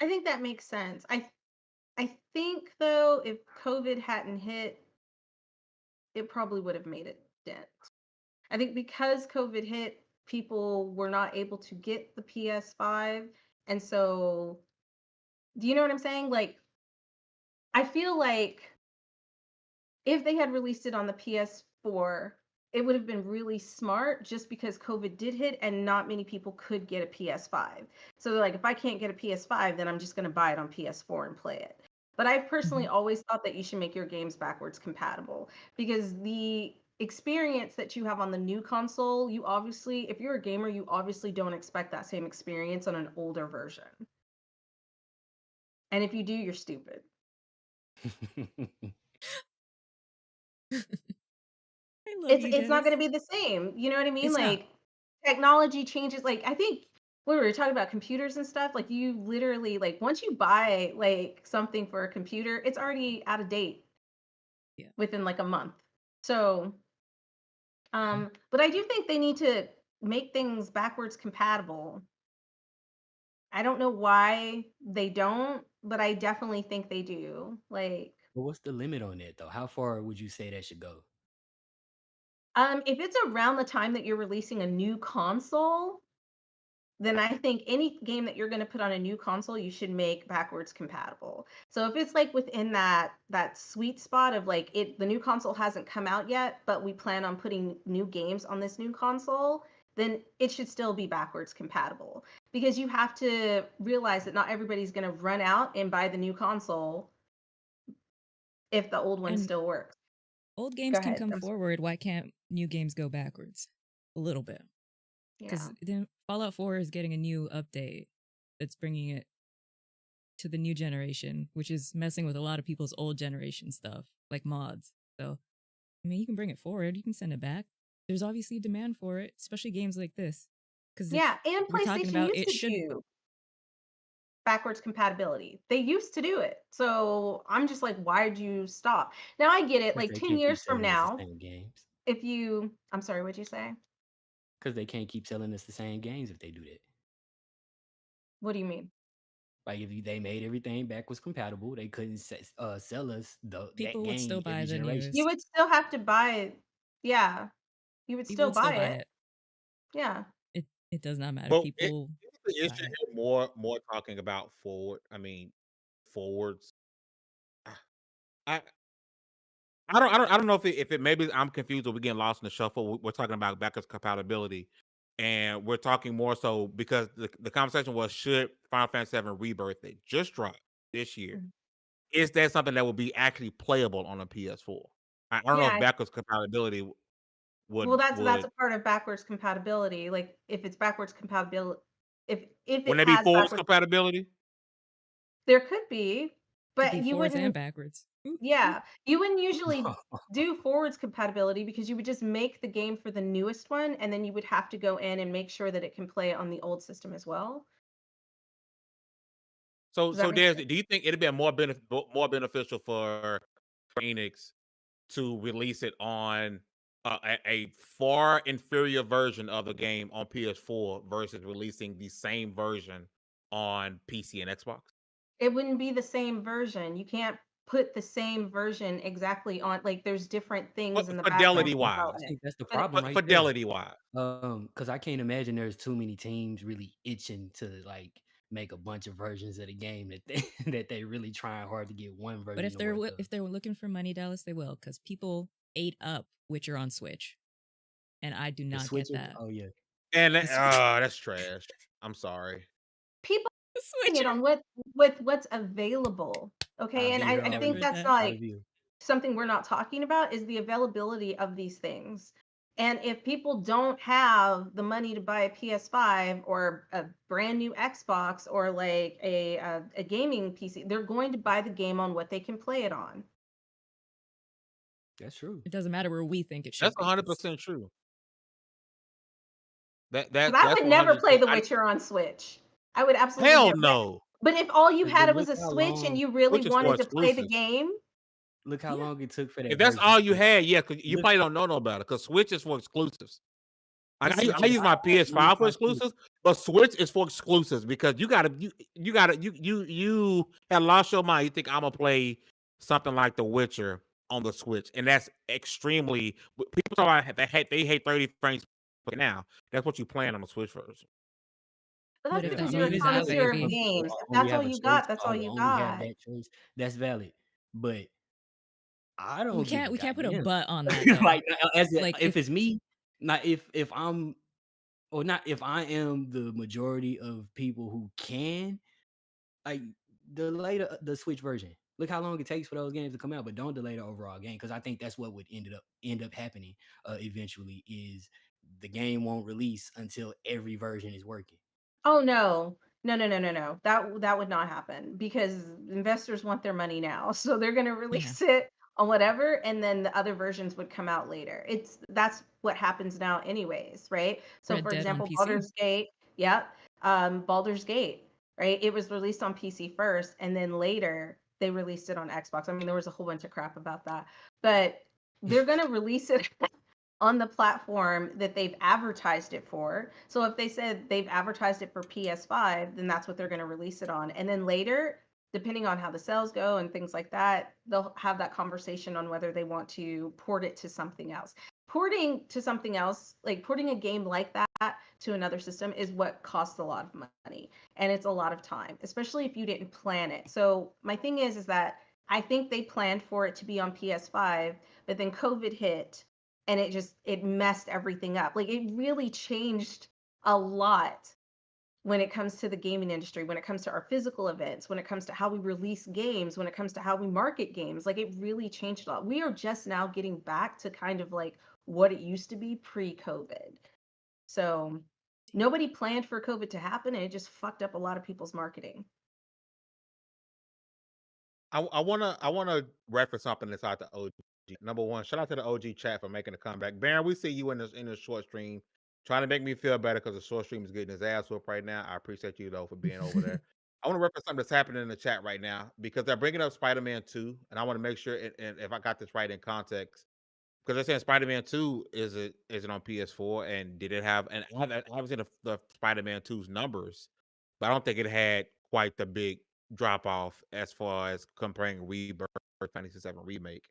I think that makes sense. I think though, if COVID hadn't hit, it probably would have made a dent. I think because COVID hit, people were not able to get the PS5. And so, do you know what I'm saying? Like, I feel like if they had released it on the PS4, it would have been really smart just because COVID did hit and not many people could get a PS5. So they're like, if I can't get a PS5, then I'm just going to buy it on PS4 and play it. But I've personally mhm. always thought that you should make your games backwards compatible because the experience that you have on the new console, you obviously, if you're a gamer, you obviously don't expect that same experience on an older version. And if you do, you're stupid. I love you It's not guys. going to be the same. You know what I mean? It's not. Like technology changes. Like I think when we were talking about computers and stuff, like you literally like once you buy like something for a computer, it's already out of date Yeah. within like a month. So, Yeah. but I do think they need to make things backwards compatible. I don't know why they don't, but I definitely think they do. Like, But what's the limit on that though? How far would you say that should go? if it's around the time that you're releasing a new console, then I think any game that you're going to put on a new console, you should make backwards compatible. So if it's like within that sweet spot of like the new console hasn't come out yet, but we plan on putting new games on this new console, then it should still be backwards compatible because you have to realize that not everybody's going to run out and buy the new console if the old one And still works. old Go games can ahead. come I'm sorry. forward. Why can't new games go backwards? A little bit. Yeah. Because Fallout 4 is getting a new update that's bringing it to the new generation, which is messing with a lot of people's old generation stuff, like mods. So, I mean, you can bring it forward, you can send it back. There's obviously demand for it, especially games like this. Because if Yeah, and we're talking PlayStation about used it to should, do backwards compatibility. They used to do it. So I'm just like, why'd you stop? Now I get it. Because Like they 10 can't keep years from selling us the now, same games. if you, I'm sorry, what'd you say? Because they can't keep selling us the same games if they do that. What do you mean? Like if they made everything backwards compatible, they couldn't sell us that people would still game buy every the generation. You newest. would still have to buy, yeah, you would People still would still buy buy it. it. Yeah. It does not matter. But People the buy issue it. here more talking about forward. I mean, forwards. I I don't know if it maybe I'm confused or we're getting lost in the shuffle. We're talking about backwards compatibility, and we're talking more so because the conversation was should Final Fantasy VII Rebirth that just dropped this year, Mhm. is that something that would be actually playable on a PS4? I don't know if Yeah, backwards compatibility well, that's would a part of backwards compatibility. Like if it's backwards compatibility, if wouldn't it that be has forwards backwards, compatibility? there could be, Could be but you forwards and wouldn't. backwards. Oop, oop. Yeah, you wouldn't usually do forwards compatibility because you would just make the game for the newest one, and then you would have to go in and make sure that it can play on the old system as well. So Does that make there's sense? do you think it'd be more beneficial for Phoenix to release it on a far inferior version of the game on PS4 versus releasing the same version on PC and Xbox? It wouldn't be the same version. You can't put the same version exactly on, like, there's different things in the background Fidelity for I wise, development. think that's the But it problem right there. fidelity wise. Because I can't imagine there's too many teams really itching to like make a bunch of versions of the game that they that they really trying hard to get one But version to work of. if they were looking for money, Dallas, they will, because people ate up Witcher on Switch, and I do The not get switches, that. oh yeah. And The Switch, that's trash. I'm sorry. people the are basing it Switcher. on what's available, okay? I'll And be I real. I I I'll never think heard be that's that. I'll like be something we're not talking about is the availability of these things. And if people don't have the money to buy a PS5 or a brand new Xbox or like a gaming PC, they're going to buy the game on what they can play it on. That's true. It doesn't matter where we think it That's should be, because 100% true. Because I That's would never 100. play The Witcher on Switch. I would absolutely Hell never. no. But if all you But had was look a how Switch and long you really Which is for wanted to play the exclusives. game, look how yeah, long it took for If that that's version all you to had, yeah, because you look probably don't know no better. Because Switch is for exclusives. the I Switch use is. my let me PS5 for try to exclusives, but Switch is for exclusives because you have lost your mind. You think I'm gonna play something like The Witcher on the Switch, and that's extremely people talk about they hate 30 frames per now. That's what you playing on the Switch version. but But that's if yeah, I because that's you're all a mean you it's have, valid. connoisseur of Some baby. people games. If only that's all have a you choice. got, that's all I will you only have got. that choice. That's valid. But I We don't give a can't put a goddamn. but on that though. Like Like if it's me, not if I'm or not if I am the majority of people who can like delay the Switch version. Look how long it takes for those games to come out, but don't delay the overall game because I think that's what would end up happening eventually is the game won't release until every version is working. Oh no. No, no, no, no, no. That would not happen because investors want their money now. So they're going to yeah, release it on whatever and then the other versions would come out later. That's what happens now anyways, right? So Red for Dead on example, PC. Baldur's Gate, yeah, Baldur's Gate, right? It was released on PC first and then later they released it on Xbox. I mean, there was a whole bunch of crap about that. But they're going to release it on the platform that they've advertised it for. So if they said they've advertised it for PS5, then that's what they're going to release it on. And then later, depending on how the sales go and things like that, they'll have that conversation on whether they want to port it to something else. Porting to something else, like porting a game like that to another system is what costs a lot of money and it's a lot of time, especially if you didn't plan it. So my thing is that I think they planned for it to be on PS5, but then COVID hit and it messed everything up. Like it really changed a lot when it comes to the gaming industry, when it comes to our physical events, when it comes to how we release games, when it comes to how we market games. Like it really changed a lot. We are just now getting back to kind of like what it used to be pre-COVID. So nobody planned for COVID to happen and it just fucked up a lot of people's marketing. I wanna reference something inside the OG. Number one, shout out to the OG chat for making a comeback. Baron, we see you in this short stream, trying to make me feel better because the short stream is getting his ass whooped right now. I appreciate you though for being over there. I want to reference something that's happening in the chat right now because they're bringing up Spider-Man 2, and I want to make sure and if I got this right in context, because they're saying Spider-Man 2 is it on PS4 and did it have and I haven't seen the Spider-Man 2's numbers, but I don't think it had quite the big drop off as far as comparing Rebirth Fantasy 7 remake.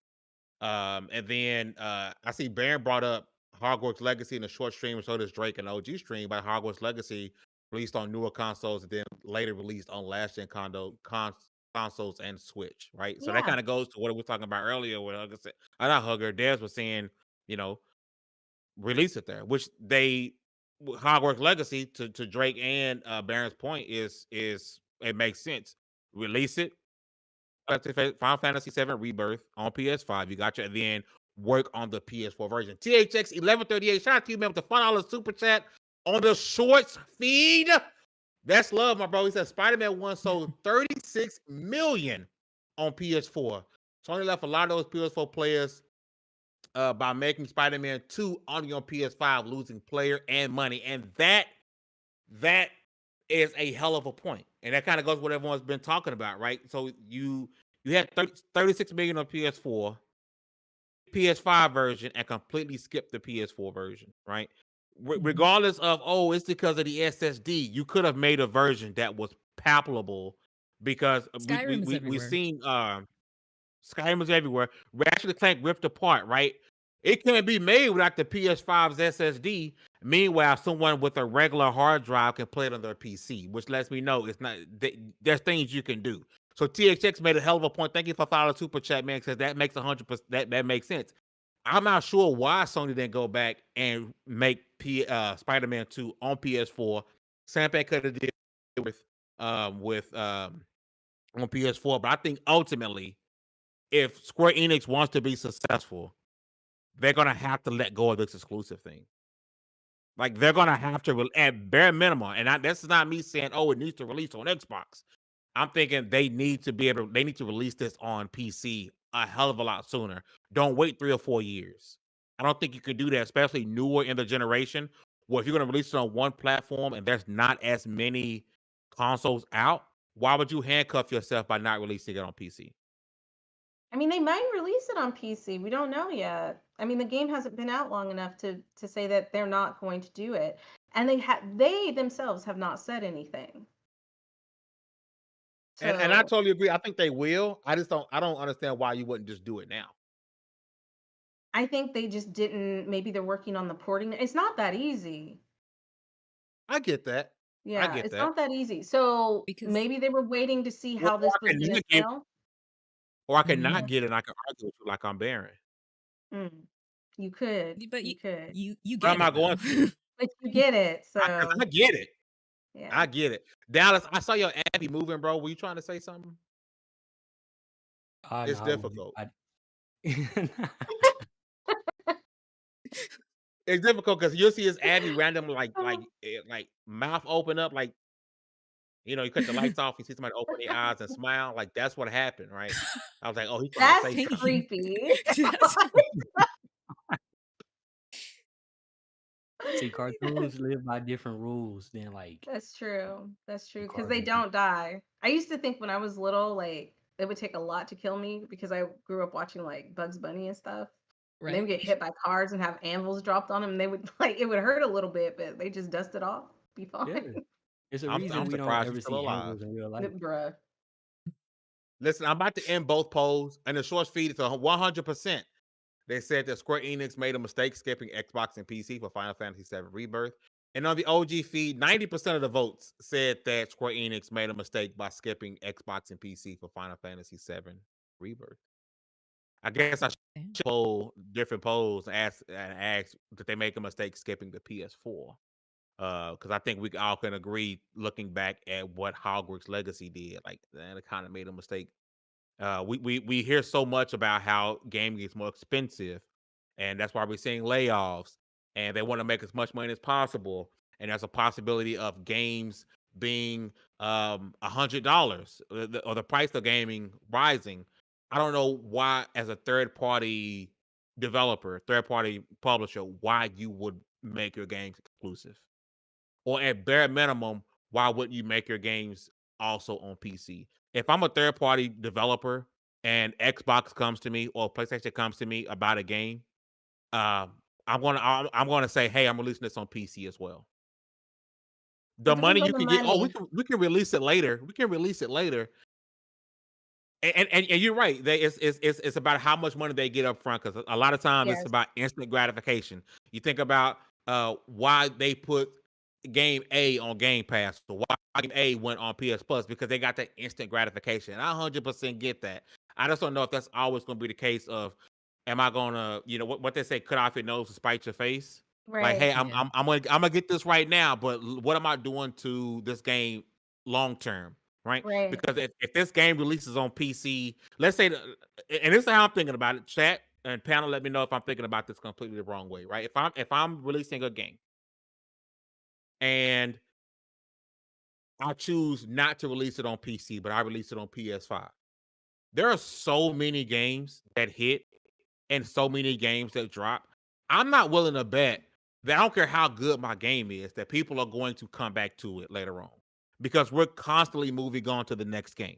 And then I see Baron brought up Hogwarts Legacy in a short stream, and so does Drake and OG stream. But Hogwarts Legacy released on newer consoles and then later released on last gen consoles and Switch, right? So that Yeah. kind of goes to what we were talking about earlier. Where, like I said, I not Hugger, Dez was saying, you know, release it there, which they Hogwarts Legacy to Drake and Baron's point is it makes sense. Release it. Final Fantasy VII Rebirth on PS5. You got your then work on the PS4 version. THX 1138. Shout out to you, man, with the $5 super chat on the shorts feed. That's love, my bro. He said Spider-Man 1 sold 36 million on PS4. Sony left a lot of those PS4 players by making Spider-Man 2 only on PS5, losing player and money. And that is a hell of a point. And that kind of goes with what everyone's been talking about, right? So you had 36 million on PS4, PS5 version, and completely skipped the PS4 version, right? Regardless of, it's because of the SSD, you could have made a version that was palpable because Skyrim is we've everywhere. seen Skyrim is everywhere. Ratchet and Clank ripped apart, right? It can't be made without the PS5's SSD. Meanwhile, someone with a regular hard drive can play it on their PC, which lets me know it's not. There's things you can do. So THX made a hell of a point. Thank you for following super chat, man. Because that makes 100%. That makes sense. I'm not sure why Sony didn't go back and make Spider-Man 2 on PS4. Sampan could have did with on PS4, but I think ultimately, if Square Enix wants to be successful, they're gonna have to let go of this exclusive thing. Like they're gonna have to, at bare minimum, and this is not me saying, it needs to release on Xbox. I'm thinking they need to release this on PC a hell of a lot sooner. Don't wait 3 or 4 years. I don't think you can do that, especially newer in the generation. Well, if you're gonna release it on one platform and there's not as many consoles out, why would you handcuff yourself by not releasing it on PC? I mean, they might release it on PC. We don't know yet. I mean, the game hasn't been out long enough to say that they're not going to do it, and they themselves have not said anything. And I So totally agree. I think they will. I don't understand why you wouldn't just do it now. I think they just didn't. Maybe they're working on the porting. It's not that easy. I get that. Yeah, it's not that easy. So Because maybe they were waiting to see Or how this I was can going to not get, sell. or I can Mhm. not get it and I can argue with you like I'm Baron. You could. But You could. you But I'm get not it going though. to. But you get it. Because So I get it. yeah. I get it. Dallas, I saw your Abby moving, bro. Were you trying to say something? It's No, difficult. I- It's difficult because you'll see his Abby random like mouth open up, like you cut the lights off, you see somebody open their eyes and smile. Like that's what happened, right? I was like, oh, he's trying to say That's something. creepy. That's- See, cartoons live by different rules than That's true. That's true. Because they cartoons. don't die. I used to think when I was little, like, it would take a lot to kill me because I grew up watching like Bugs Bunny and stuff. And they would right. get hit by cars and have anvils dropped on them. And they would it would hurt a little bit, but they just dust it off. Be Yeah, fine. there's a I'm reason we don't surprised ever he's still see alive. angles in real life. Bruh. Listen, I'm about to end both polls, and the short feed is 100%. They said that Square Enix made a mistake skipping Xbox and PC for Final Fantasy VII Rebirth. And on the OG feed, 90% of the votes said that Square Enix made a mistake by skipping Xbox and PC for Final Fantasy VII Rebirth. I guess I should poll different polls and ask did they make a mistake skipping the PS4? Because I think we all can agree, looking back at what Hogwarts Legacy did, like it kind of made a mistake. We hear so much about how gaming is more expensive, and that's why we're seeing layoffs, and they want to make as much money as possible. And there's a possibility of games being $100 or the price of gaming rising. I don't know why, as a third party developer, third party publisher, why you would make your games exclusive, or at bare minimum, why wouldn't you make your games also on PC? If I'm a third party developer and Xbox comes to me or PlayStation comes to me about a game, I'm gonna say, hey, I'm releasing this on PC as well. The It depends money on you the can get, money. we can release it later. We can release it later. And you're right. It's about how much money they get up front, because a lot of times it's Yes. about instant gratification. You think about why they put game A on Game Pass, or why game A went on PS Plus, because they got that instant gratification. And I 100% get that. I just don't know if that's always going to be the case of, am I going to, what they say, cut off your nose to spite your face? Like, hey, Right. Yeah. I'm gonna get this right now, but what am I doing to this game long term, right? Right. Because if this game releases on PC, let's say, and this is how I'm thinking about it. Chat and panel, let me know if I'm thinking about this completely the wrong way, right? If I'm releasing a game and I choose not to release it on PC, but I release it on PS5, there are so many games that hit and so many games that drop. I'm not willing to bet that, I don't care how good my game is, that people are going to come back to it later on, because we're constantly moving on to the next game.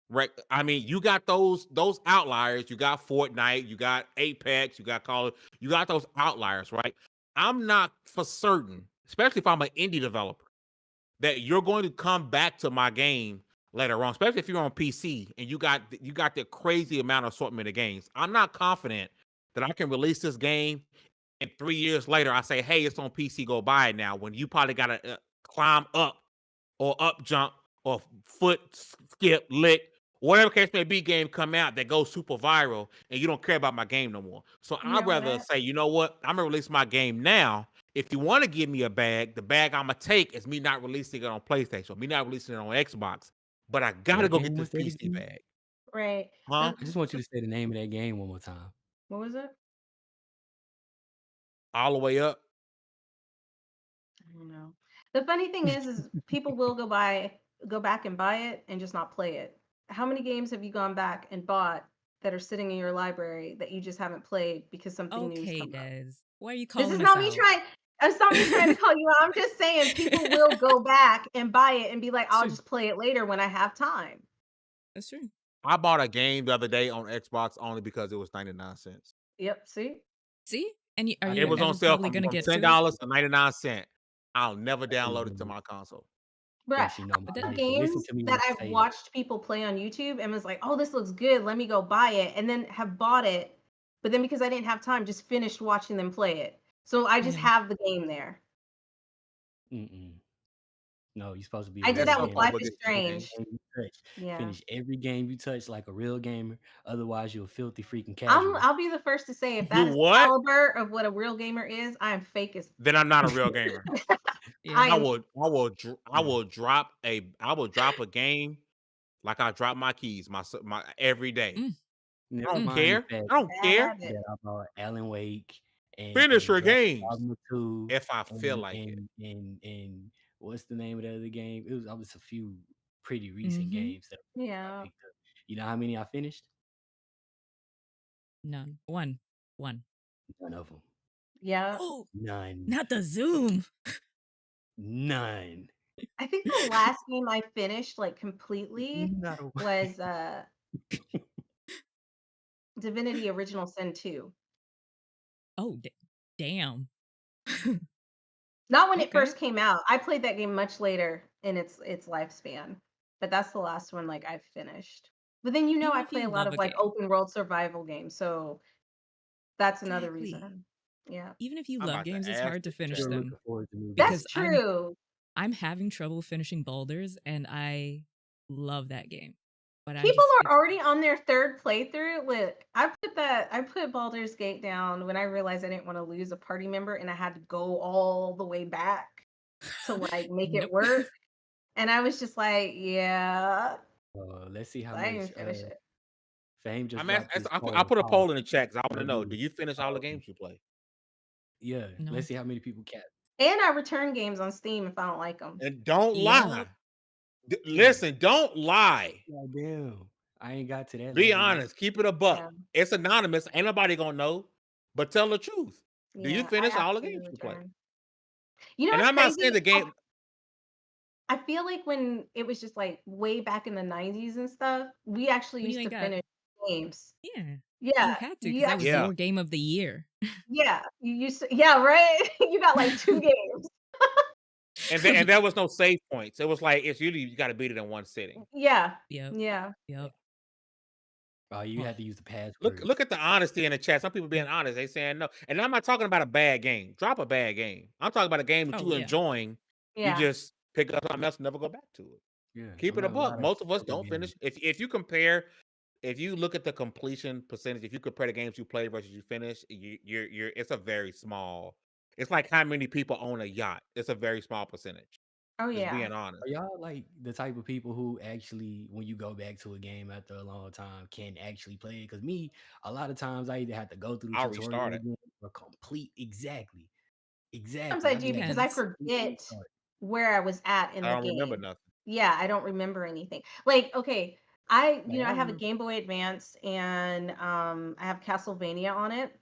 Right? I mean, you got those outliers. You got Fortnite, you got Apex, you got Call of, you got those outliers, right? I'm not for certain, especially if I'm an indie developer, that you're going to come back to my game later on, especially if you're on PC and you got the crazy amount of assortment of games. I'm not confident that I can release this game and 3 years later I say, hey, it's on PC, go buy it now, when you probably got to climb up or up jump or foot skip lick, whatever case may be, game come out that goes super viral and you don't care about my game no more. So You I'd know rather what? say, you know what, I'm gonna release my game now. If you want to give me a bag, the bag I'm gonna take is me not releasing it on PlayStation, me not releasing it on Xbox, but I gotta What go get game this was that PC again? bag. Right. Huh? I just want you to say the name of that game one more time. What was it? All the way up. I don't know. The funny thing is people will go back and buy it and just not play it. How many games have you gone back and bought that are sitting in your library that you just haven't played because something new's Okay, come up? Des. Why are you This is calling us not me out? trying. It's not me trying to call you out. I'm just saying people will go back and buy it and be like, That's I'll true. just play it later when I have time. That's true. I bought a game the other day on Xbox only because it was 99 cents. Yep. See? See? And are I you It was think on ever sale probably from gonna get to it? $10 to 99 cents. I'll never I think download it to you my console. Bruh, think she know But my then life. But listen games to me when that I I've say it. watched people play on YouTube and was like, oh, this looks good. Let me go buy it. And then have bought it. But then because I didn't have time, just finished watching them play it. So I just yeah. have the game there. Mm-mm. No, you're supposed to be a I did real That's that so with gamer. Life public is video Every games. Strange. game you touch, Yeah. finish every game you touch like a real gamer. Otherwise, you're a filthy freaking casual. I'll be the first to say if You that is the what? caliber of what a real gamer is, I am fake as Then I'm not a real gamer. Yeah. I I am. will drop a game like I drop my keys my every day. Mm, Never I don't mm. mind the care. fact I don't Bad care. habit. that I bought Alan Wake Finish and your Dragon games Dogma 2 if I feel and like it. and what's the name of the other game? It was a few pretty recent Mm-hmm. games that I Yeah. picked up. You know how many I finished? None. One. None of them. Yeah. Oh, None. not the Zoom. None. I think the last game I finished like completely Not a was Divinity Original Sin 2. Oh, damn. Not when it Okay. first came out. I played that game much later in its lifespan. But that's the last one like I've finished. But then Even I if play you a lot love of a like game. open world survival games. So that's another Exactly. reason. Yeah. Even if you I'm love about to games, it's ask hard to the finish chat. Still them looking forward to new That's because games. true. I'm having trouble finishing Baldur's, and I love that game. But People are it's already on their third playthrough. Look, I put Baldur's Gate down when I realized I didn't want to lose a party member and I had to go all the way back to like make it nope. work. And I was just like, yeah, Let's see how I didn't much even finish it. Fame just I'm dropped asking, this I put a poll. poll in the chat because I want to know, do Um, you finish all the games you play? yeah, No. let's see how many people cap. And I return games on Steam if I don't like them. And don't Yup. lie. Listen, don't lie. God damn, I ain't got to that Be level yet. honest. Keep it a buck. Yeah. It's anonymous. Ain't nobody gonna know. But tell the truth. Do you Yeah, I finish all the absolutely games you play? return. You know And what's I'm not crazy? saying the game. I feel like when it was just like way back in the 90s and stuff, we actually When you used to ain't got finish games. Yeah. Yeah, You had to you because that was Yeah. your game of the year. yeah, you used to, yeah, right. You got like 2 games. And there was no save points. It was like it's usually you got to beat it in one sitting. Yeah, Yep. yeah. Yep. You Oh, have to use the Look passwords. look at the honesty in the chat. Some people being honest. They saying no. And I'm not talking about a bad game. Drop a bad game. I'm talking about a game that oh you yeah. enjoying. You Yeah. just pick up something else and never go back to it. Yeah, Keep I'm it a having a buck. lot of Most of us struggle don't games. finish. If you compare, if you look at the completion percentage, if you compare the games you play versus you finish, you're it's a very small. It's like how many people own a yacht. It's a very small percentage. Oh Just yeah. being honest. Are y'all like the type of people who actually, when you go back to a game after a long time, can actually play it? Because me, a lot of times I either have to go through the I'll tutorial restart it. again or complete exactly. Sometimes Exactly. I I'd be do like, because I Depends. completely forget restart. where I was at in I the don't remember game. nothing. Yeah, I don't remember anything. Like, okay, I Like I I have a remember. Game Boy Advance and I have Castlevania on it.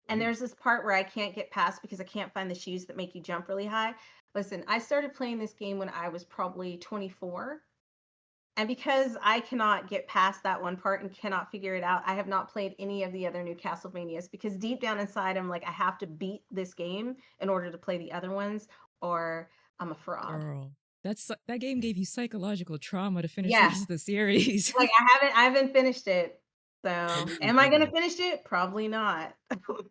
And Ooh. there's this part where I can't get past because I can't find the shoes that make you jump really high. Listen, I started playing this game when I was probably 24. And because I cannot get past that one part and cannot figure it out, I have not played any of the other new Castlevanias because deep down inside, I'm like, I have to beat this game in order to play the other ones, or I'm a fraud. Girl, that game gave you psychological trauma to finish the Yeah, rest of the series. like I haven't finished it. So, That made me am I think gonna about. finish it? Probably not.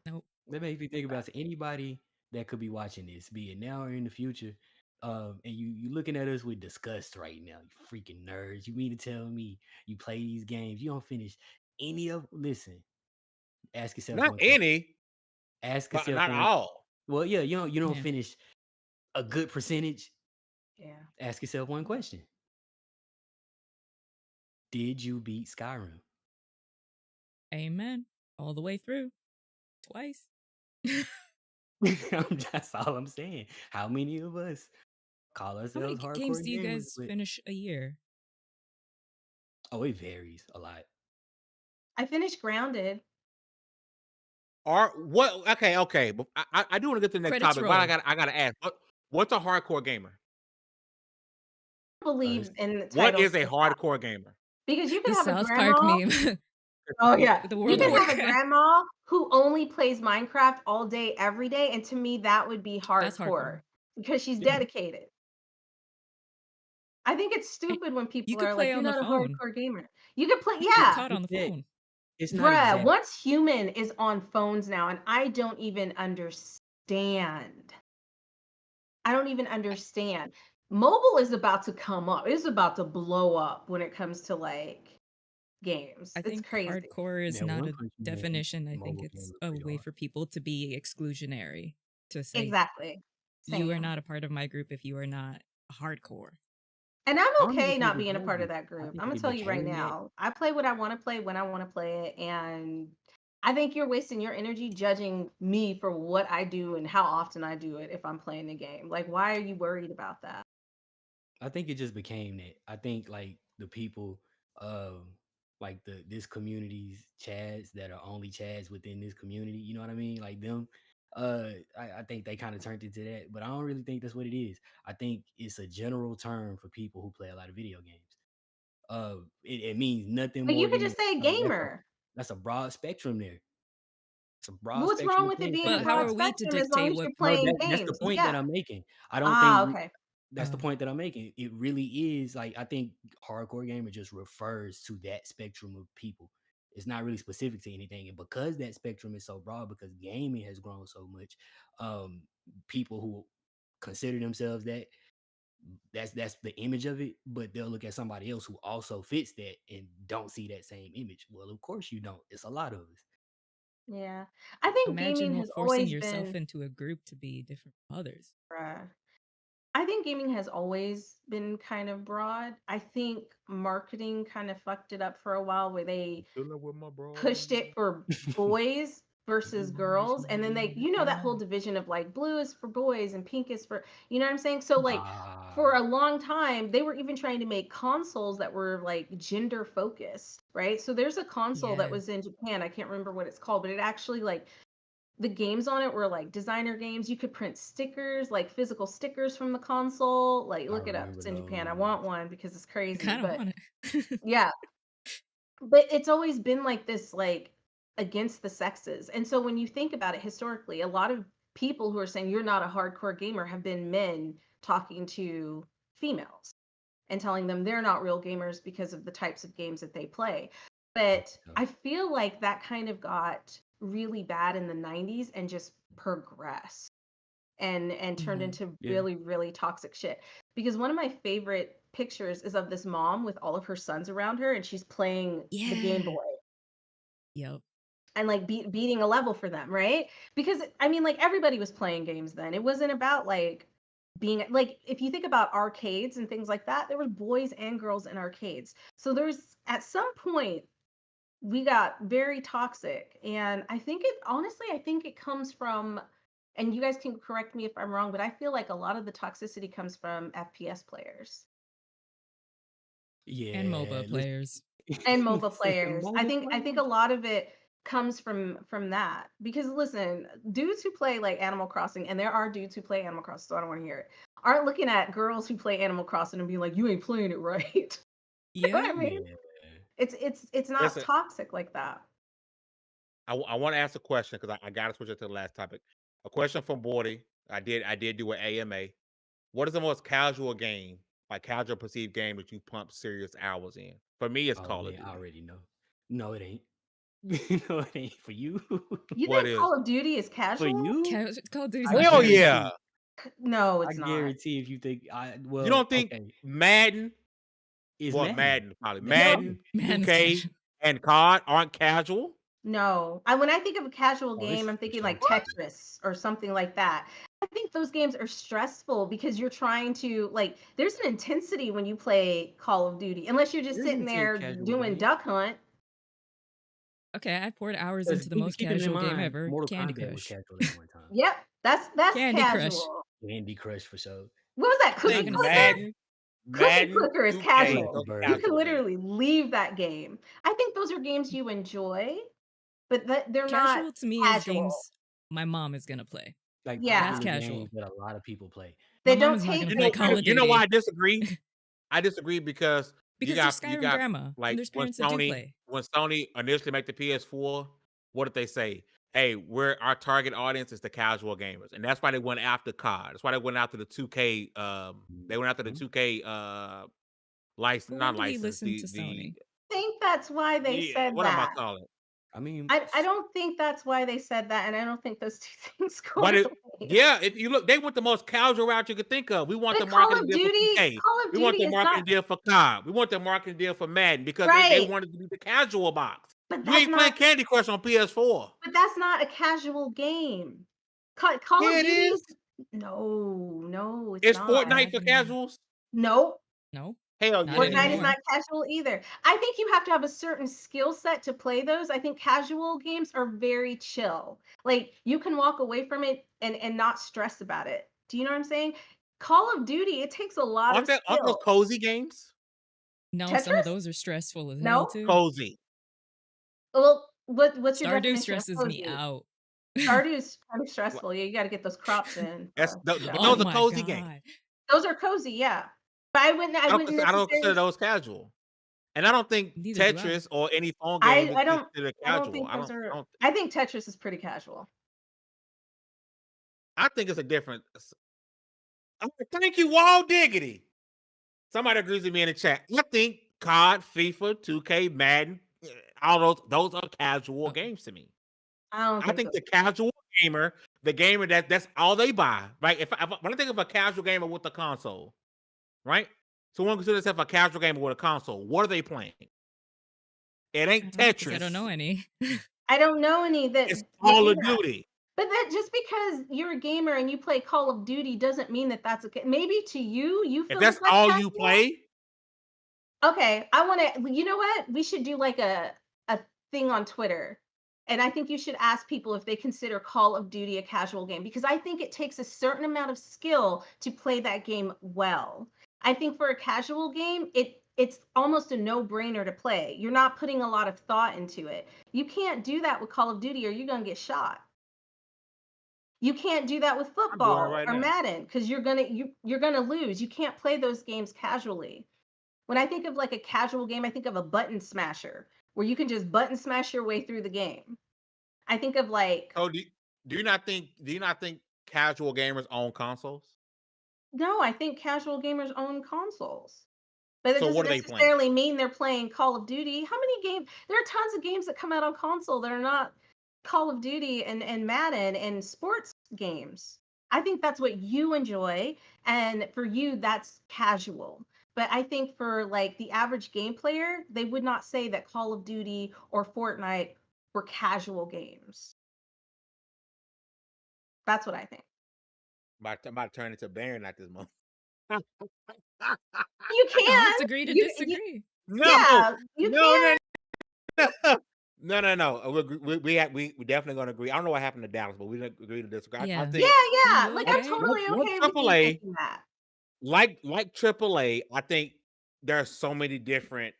Nope. That makes me think about anybody that could be watching this, be it now or in the future. And you looking at us with disgust right now, you freaking nerds. You mean to tell me you play these games, you don't finish any of? Listen, ask yourself Not one question. any, Ask but yourself not one. all. Well, yeah, you don't Yeah. finish a good percentage. Yeah. Ask yourself one question: did you beat Skyrim? Amen. All the way through. Twice. That's all I'm saying. How many of us call How many ourselves games hardcore do you gamers? guys But finish a year? it varies a lot. I finished Grounded. Or what? Okay. But I do want to get to the next Credits topic. But roll. I gotta ask, what's a hardcore gamer? Us. Believe in the What titles is a like that hardcore gamer? because you The can have a South Park grandma. meme Oh yeah. with the You World of can have a Warcraft. grandma who only plays Minecraft all day, every day. And to me, that would be That's hardcore hardcore. because she's Yeah. dedicated. I think it's And stupid when you people could are play like, you're on the not a phone. hardcore gamer. You can play, You could get yeah. caught on the phone. It's not Bruh, exact. once human is on phones now, and I don't even understand. I don't even understand. Mobile is about to come up. It's about to blow up when it comes to like games. I It's think crazy. hardcore is That not One a Punch Man definition. I think mobile it's game was a pretty way hard. for people to be exclusionary, to say Exactly. you are Same. not a part of my group if you are not hardcore. And I'm I don't even okay think not it being a was part of that. that I group. think I'm gonna it tell you right became that. now. I play what I want to play when I want to play it, and I think you're wasting your energy judging me for what I do and how often I do it if I'm playing the game. Like, why are you worried about that? I think it just became that. I think like the people, like this community's chads that are only chads within this community. You know what I mean? Like them. I think they kind of turned into that, but I don't really think that's what it is. I think it's a general term for people who play a lot of video games. It means nothing But more you could than just that. say So gamer. that's a broad spectrum there. It's a broad What's spectrum wrong of with it things. being a But how broad are we to spectrum as long dictate as what? you're No, playing that's the games? point that Yeah. I'm making. I don't think Ah, okay. that's the Uh, point that I'm making. It really is like, I think hardcore gamer just refers to that spectrum of people. It's not really specific to anything. And because that spectrum is so broad, because gaming has grown so much, um, people who consider themselves that's the image of it, but they'll look at somebody else who also fits that and don't see that same image. Well, of course you don't. It's a lot of us. Yeah. I think gaming imagine has forcing always yourself been, into a group to be different from others. I think gaming has always been kind of broad. I think marketing kind of fucked it up for a while where they Chilling with my bro. pushed it for boys versus girls. And then they, that whole division of like blue is for boys and pink is for, you know what I'm saying? So, like, for a Ah, long time, they were even trying to make consoles that were like gender focused, right? So, there's a console that Yeah. was in Japan. I can't remember what it's called, but it actually, like, the games on it were like designer games. You could print stickers, like physical stickers from the console. Like, I look it up. remember It's in Japan. I those. want one because it's I crazy. kind of But want it. yeah, but it's always been like this, like against the sexes. And so when you think about it historically, a lot of people who are saying you're not a hardcore gamer have been men talking to females and telling them they're not real gamers because of the types of games that they play. But Yeah. I feel like that kind of got really bad in the 90s and just progressed and turned Mhm. into Yeah. really, really toxic shit. Because one of my favorite pictures is of this mom with all of her sons around her, and she's playing the Game Yeah. Boy Yep. and like beating a level for them, right? Because I mean, like everybody was playing games then. It wasn't about like being like, if you think about arcades and things like that, there were boys and girls in arcades. So there's at some point we got very toxic, and I think it honestly, I think it comes from, and you guys can correct me if I'm wrong, but I feel like a lot of the toxicity comes from FPS players And MOBA Yeah. players. and MOBA players. I MOBA think a players. lot of it comes from that, because listen, dudes who play like Animal Crossing, and there are dudes who play Animal Crossing, so I don't want to hear it, aren't looking at girls who play Animal Crossing and being like, you ain't playing it right. You know what I Yeah. mean? Yeah. It's not Listen, toxic like that. I want to ask a question because I got to switch it to the last topic. A question from Bordy. I did do an AMA. What is the most casual game, like casual perceived game that you pump serious hours in? For me, it's Oh Call of man, I Duty. already know. No, it ain't. No, it ain't for you. You What think is Call it? of Duty is For casual? you, Call of Duty's I not Hell casual. yeah! No, I it's not. guarantee if you think You well, don't think okay, Madden, it's well, Madden. Madden probably That's No, true. Man's 2K, casual. and COD aren't casual? no. When I think of a casual Oh, it's game, I'm for thinking sure like casual. Tetris or something like that. I think those games are stressful because you're trying to like. There's an intensity when you play Call of Duty, unless you're just There's sitting intense there casual doing games. Duck Hunt. Okay, I poured hours Because into the most keep in casual game mind, ever, Mortal Candy Kombat was Crush. casual at one time. Yep, that's Candy Crush. casual. Candy Crush for sure. What was that? I I'm not Cookie think gonna sit Clicker? here. Cookie Madden, Clicker is 2K, casual. Flappy those are You Bird. can casual games. literally leave that game. I think those are games you enjoy, but they're not Casual to me is casual. games my mom is gonna play. Like Yeah. That's popular casual. games that a lot of people play. My They mom don't is not take gonna You play know, Call of you know why I Duty disagree? I disagree because because there's Skyrim grandma and like there's parents that do play. When Sony initially made the PS4, what did they say? Hey, our target audience is the casual gamers, and that's why they went after COD. That's why they went after the 2K. They went after the Mhm. 2K license, But not when do we license. listen to Sony? I think that's why they Yeah, said what am I that. calling it? I mean, I don't think that's why they said that, and I don't think those two things But correlate. yeah, if you look, they went the most casual route you could think of. We want But the marketing deal for 2K. Call of We want Duty the is marketing not deal for COD. We want the marketing deal for Madden because they right. wanted to be the casual box. But You that's ain't playing not. Candy Crush on PS4. But that's not a casual game. Call Yeah, of it Duty. is. No, it's It's not. Fortnite for casuals. Nope. No, Hell not yeah, it Fortnite is is. anymore. not casual either. I think you have to have a certain skill set to play those. I think casual games are very chill. Like you can walk away from it and not stress about it. Do you know what I'm saying? Call of Duty, it takes a lot of Aren't those skill. cozy games? No, some of Tetris? those are stressful as No? hell too. Cozy. Well, what's your Stardew definition of stresses me cozy? out. Stardew is kind of stressful. Yeah, you got to get those crops in. But Oh those are my cozy games. god. Those are cozy, yeah. But I wouldn't I don't consider necessarily. those casual. And I don't think Neither do I. Tetris or any phone game is I don't. considered I don't casual. think I those don't. are. I think Tetris is pretty casual. I think it's a different. Thank you, Wall Diggity. Somebody agrees with me in the chat. I think COD, FIFA, 2K, Madden, all those are casual games to me. I don't I think think so. the casual gamer, the gamer that's all they buy, right? When I think of a casual gamer with a console, right? So one considers themselves a casual gamer with a console. What are they playing? It ain't Tetris. I don't know any. I don't know any that. It's that Call do of that. Duty. But that just because you're a gamer and you play Call of Duty doesn't mean that that's okay. Maybe to you If feel that's like all casual. you play, Okay, I want to. You know what? We should do like a thing on Twitter, and I think you should ask people if they consider Call of Duty a casual game, because I think it takes a certain amount of skill to play that game well. I think for a casual game, it's almost a no-brainer to play. You're not putting a lot of thought into it. You can't do that with Call of Duty or you're gonna get shot. You can't do that with I'm doing it football right or now. Madden because you're gonna lose. You can't play those games casually. When I think of like a casual game, I think of a button smasher where you can just button smash your way through the game. I think of like, So do you not think casual gamers own consoles? no, I think casual gamers own consoles. But it So what doesn't are they playing? necessarily mean they're playing Call of Duty. How many games? There are tons of games that come out on console that are not Call of Duty and Madden and sports games. I think that's what you enjoy, and for you, that's casual. But I think for like the average game player, they would not say that Call of Duty or Fortnite were casual games. That's what I think. I'm about to turn into Baron at this month. You No, let's can. agree to You disagree. No, yeah, you no, can. no. We definitely gonna agree. I don't know what happened to Dallas, but we didn't agree to disagree. I Yeah. think Yeah, Are yeah. you Like I'm okay? totally like okay with you AAA, thinking that. like AAA. I think there are so many different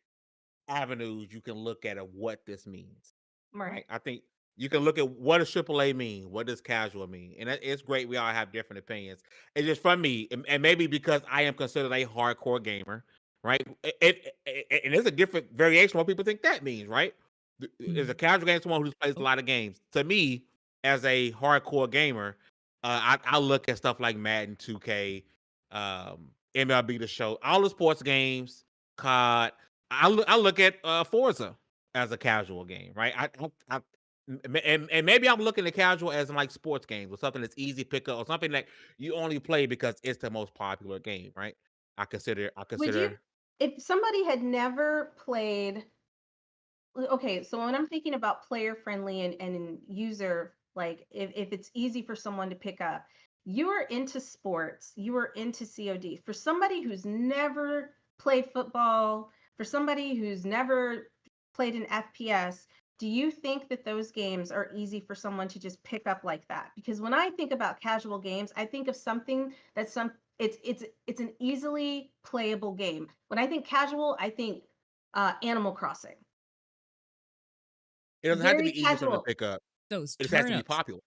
avenues you can look at of what this means. Right. Right? I think you can look at what does AAA mean, what does casual mean, and it's great. We all have different opinions. It's just for me, and maybe because I am considered a hardcore gamer, right? And there's a different variation of what people think that means, right? Is a casual game someone who just plays a Oh. lot of games? To me, as a hardcore gamer, I look at stuff like Madden 2K, MLB The Show, all the sports games, COD. I look at Forza as a casual game, right? And maybe I'm looking at casual as in like sports games or something that's easy pickup or something that you only play because it's the most popular game, right? I Would you, consider if somebody had never played, okay, so when I'm thinking about player friendly and user, like if it's easy for someone to pick up, you are into sports, you are into COD. For somebody who's never played football, for somebody who's never played an FPS, do you think that those games are easy for someone to just pick up like that? Because when I think about casual games, I think of something that's it's an easily playable game. When I think casual, I think Animal Crossing. it doesn't have to Very be easy for them to casual. pick up. Those It just has to be turnips. popular.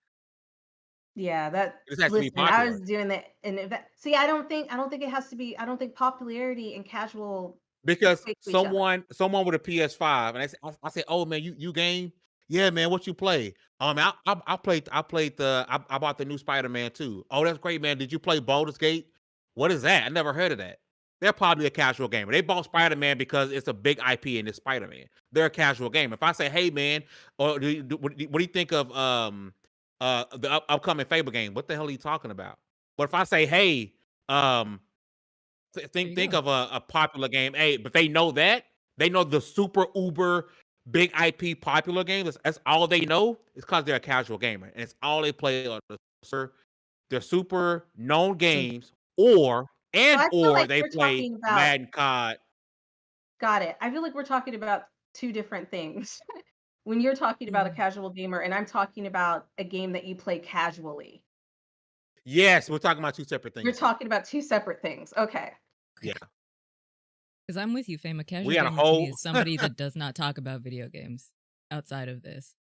Yeah, that It just has to be listen, I popular. was doing that and if that see, I don't think it has to be I don't think popularity and casual Because equate to each other. someone with a PS5 and I say, "Oh man, you game? Yeah, man, what you play? I bought the new Spider-Man too. Oh, that's great, man. Did you play Baldur's Gate? What is that? I never heard of that. They're probably a casual gamer. They bought Spider-Man because it's a big IP and it's Spider-Man. They're a casual gamer. If I say, "Hey, man, or what do you think of the upcoming Fable game? What the hell are you talking about?" But if I say, "Hey, um, There you think go. of a popular game. Hey, but they know that. They know the super uber big IP popular game. That's all they know. It's because they're a casual gamer. And it's all they play on their super known So games So I feel or like they we're play talking about Madden COD. got it. I feel like we're talking about two different things. When you're talking about a yeah. casual gamer and I'm talking about a game that you play casually. Yes, we're talking about two separate You're things here. talking about two separate things. Okay. Yeah. Because I'm with you, Fame. A We casual got a gamer to me whole is somebody that does not talk about video games outside of this.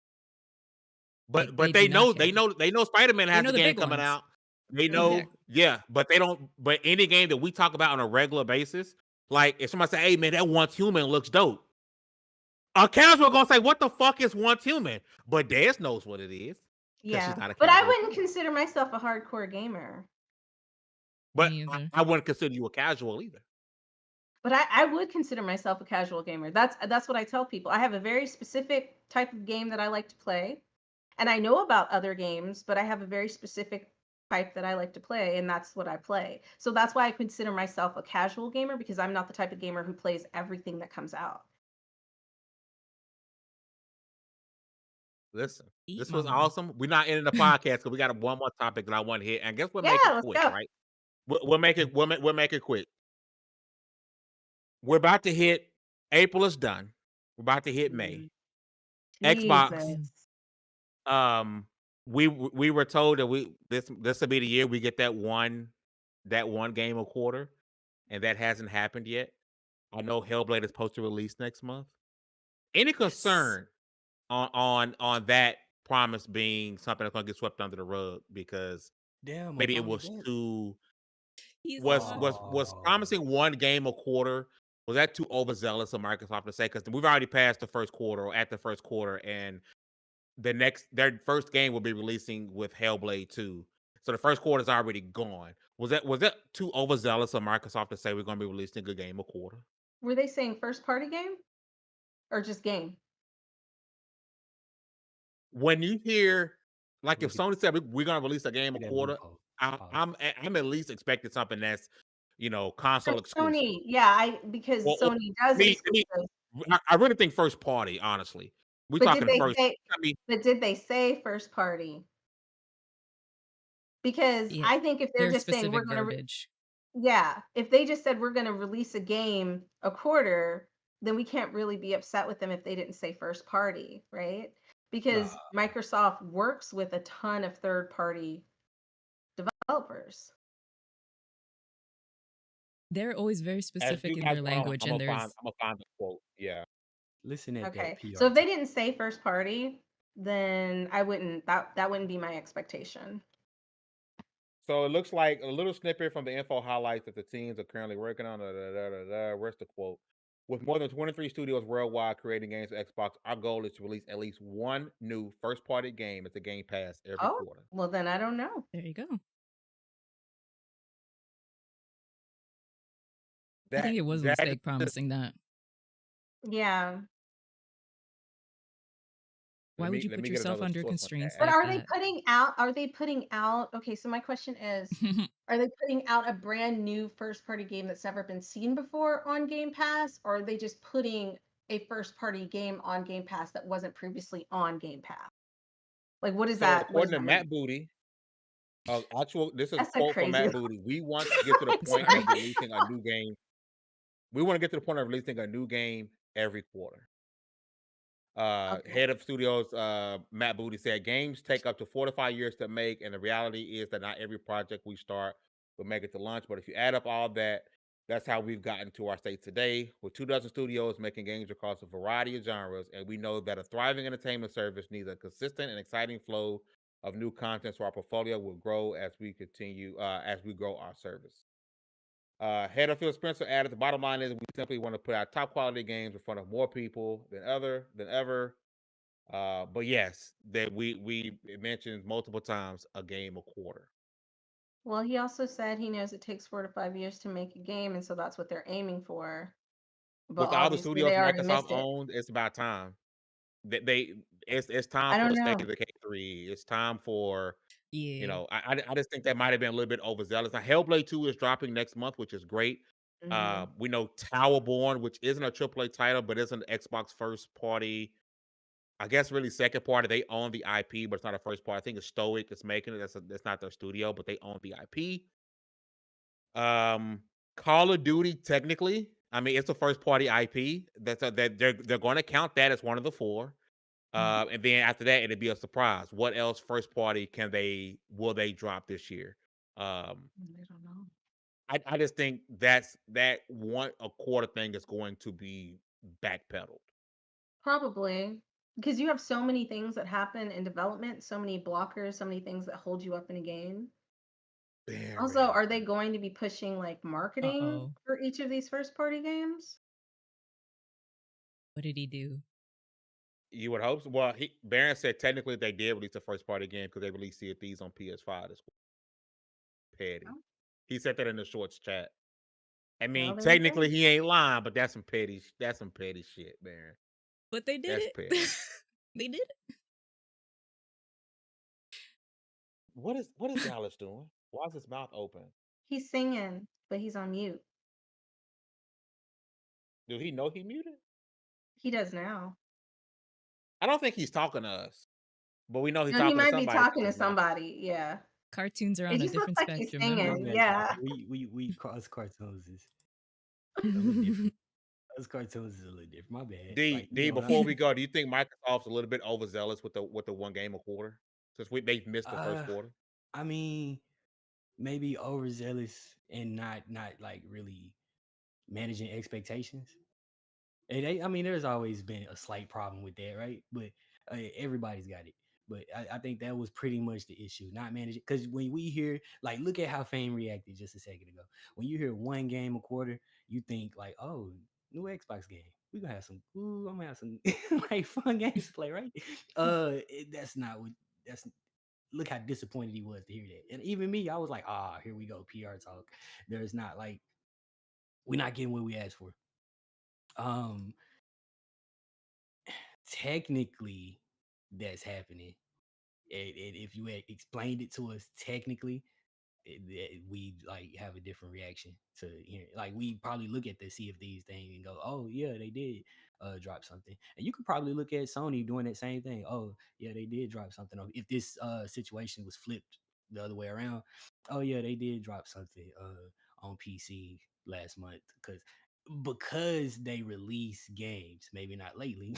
Like but they do not care. they know Spider-Man They has know a the game big coming ones. out. They know, Exactly. yeah, but they don't. But any game that we talk about on a regular basis, like if somebody say, "Hey, man, that Once Human looks dope," a casual gonna say, "What the fuck is Once Human?" But Des knows what it is because she's Yeah. not a But I casual wouldn't gamer. consider myself a hardcore gamer. But Me either. I wouldn't consider you a casual either. But I would consider myself a casual gamer. That's what I tell people. I have a very specific type of game that I like to play. And I know about other games, but I have a very specific type that I like to play, and that's what I play. So that's why I consider myself a casual gamer because I'm not the type of gamer who plays everything that comes out. Listen, Eat this was mama. awesome. We're not ending the podcast because we got one more topic that I want to hit, and I guess we'll Yeah, make it let's quick, go. right? We'll make it. We'll make it quick. We're about to hit. April is done. We're about to hit May. Xbox. Jesus. We were told that this will be the year we get that one game a quarter, and that hasn't happened yet. I know Hellblade is supposed to release next month. Any Yes. concern on that promise being something that's gonna get swept under the rug because Damn, maybe up it on was that. too He's was promising one game a quarter. Was that too overzealous of Microsoft to say? Because we've already passed the first quarter or at the first quarter, and their first game will be releasing with Hellblade 2. So the first quarter is already gone. Was that too overzealous of Microsoft to say we're going to be releasing a good game a quarter? Were they saying first party game or just game? When you hear, like, if Look at Sony said we're gonna release a game a that quarter, loophole. I, Pause. I'm at least expecting something that's, console But exclusive. Sony, yeah, because Or Sony does me, exclusives. I really think first party. Honestly, we But did talking they first. say? I mean, But did they say first party? Because Yeah, I think if they're there's just saying we're specific gonna, verbiage. yeah, if they just said we're gonna release a game a quarter, then we can't really be upset with them if they didn't say first party, right? Because uh, Microsoft works with a ton of third party developers. They're always very as specific you in guys their went on, language, and there's I'm gonna find the quote. Yeah. Listen at that Okay. PR So if they talk. didn't say first party, then I wouldn't that wouldn't be my expectation. So it looks like a little snippet from the info highlights that the teams are currently working on. Where's the quote? With more than 23 studios worldwide creating games for Xbox, our goal is to release at least one new first party game at the Game Pass every Oh, quarter. well then I don't know. there you go. I think That it was a that mistake promising that. Yeah. Why would you let put me get yourself another under source on constraints But that. like are they that? putting out okay, so my question is, are they putting out a brand new first party game that's never been seen before on Game Pass, or are they just putting a first party game on Game Pass that wasn't previously on Game Pass? Like So what according does to that mean? Matt Booty, this is a That's a quote from crazy. Matt Booty. We want to get to the I'm point of sorry. releasing a new game. We want to get to the point of releasing a new game every quarter. Okay. Head of studios, Matt Booty said, games take up to 4 to 5 years to make, and the reality is that not every project we start will make it to launch. But if you add up all that, that's how we've gotten to our state today, with 2 dozen studios making games across a variety of genres. And we know that a thriving entertainment service needs a consistent and exciting flow of new content, so our portfolio will grow as we continue, as we grow our service. Head of Phil Spencer added, the bottom line is we simply want to put our top quality games in front of more people than ever. But yes, that we it mentions multiple times a game a quarter. Well, he also said he knows it takes 4 to 5 years to make a game, and so that's what they're aiming for. But With all the obviously they studios already Microsoft missed it. owned, it's about time that it's time I for don't a state know. of Decay 3. It's time for Yeah. I just think that might have been a little bit overzealous. Now Hellblade 2 is dropping next month, which is great. Hmm. We know Towerborn, which isn't a AAA title, but is an Xbox first party. I guess really second party. They own the IP, but it's not a first party. I think it's Stoic that's making it. That's not their studio, but they own the IP. Um, Call of Duty, technically, I mean, it's a first party IP. That they're going to count that as one of the four. Mhm. And then after that, it'd be a surprise. What else first party will they drop this year? Um, I don't know. I just think that one a quarter thing is going to be backpedaled. Probably because you have so many things that happen in development, so many blockers, so many things that hold you up in a game. Also, Very. are they going to be pushing like marketing Uh-oh. for each of these first party games? What did he do? You would hope so. Well, Baron said technically they did release a first party game because they released Sea of Thieves on PS5. That's petty. Oh, He said that in the shorts chat. I well, mean, there you go. technically he ain't lying, but that's some petty shit, Baron. But they did That's it. petty. They did it. What is Dallas doing? Why is his mouth open? He's singing, but he's on mute. Do he know he muted? He does now. I don't think he's talking to us, but we know he's No, he talking to might be somebody talking because to his mouth. somebody. Yeah. Cartoons are It on a just looks different like he's spectrum, My remember? singing. bad, y'all. Yeah. We cross cartoons is a little different. Us cartoons is a little different. My bad. Like you D. know what I Before we mean? go, do you think Microsoft's a little bit overzealous with the one game a quarter since they've missed the first Uh, quarter? I mean, maybe overzealous and not like really managing expectations. I mean, there's always been a slight problem with that, right? But everybody's got it. But I think that was pretty much the issue, not managing. Because when we hear, like, look at how Fame reacted just a second ago. When you hear one game a quarter, you think like, oh, new Xbox game. We gonna have some. Ooh, I'm gonna have some like fun games to play, right? That's not what. That's look how disappointed he was to hear that. And even me, I was like, ah, here we go, PR talk. There's not like we're not getting what we asked for. Um, technically, that's happening. And if you had explained it to us technically, we like have a different reaction to hearing. Like we probably look at the Sea of Thieves thing and go, "Oh yeah, they did drop something." And you could probably look at Sony doing that same thing. Oh yeah, they did drop something. If this situation was flipped the other way around, oh yeah, they did drop something on PC last month because they release games. Maybe not lately,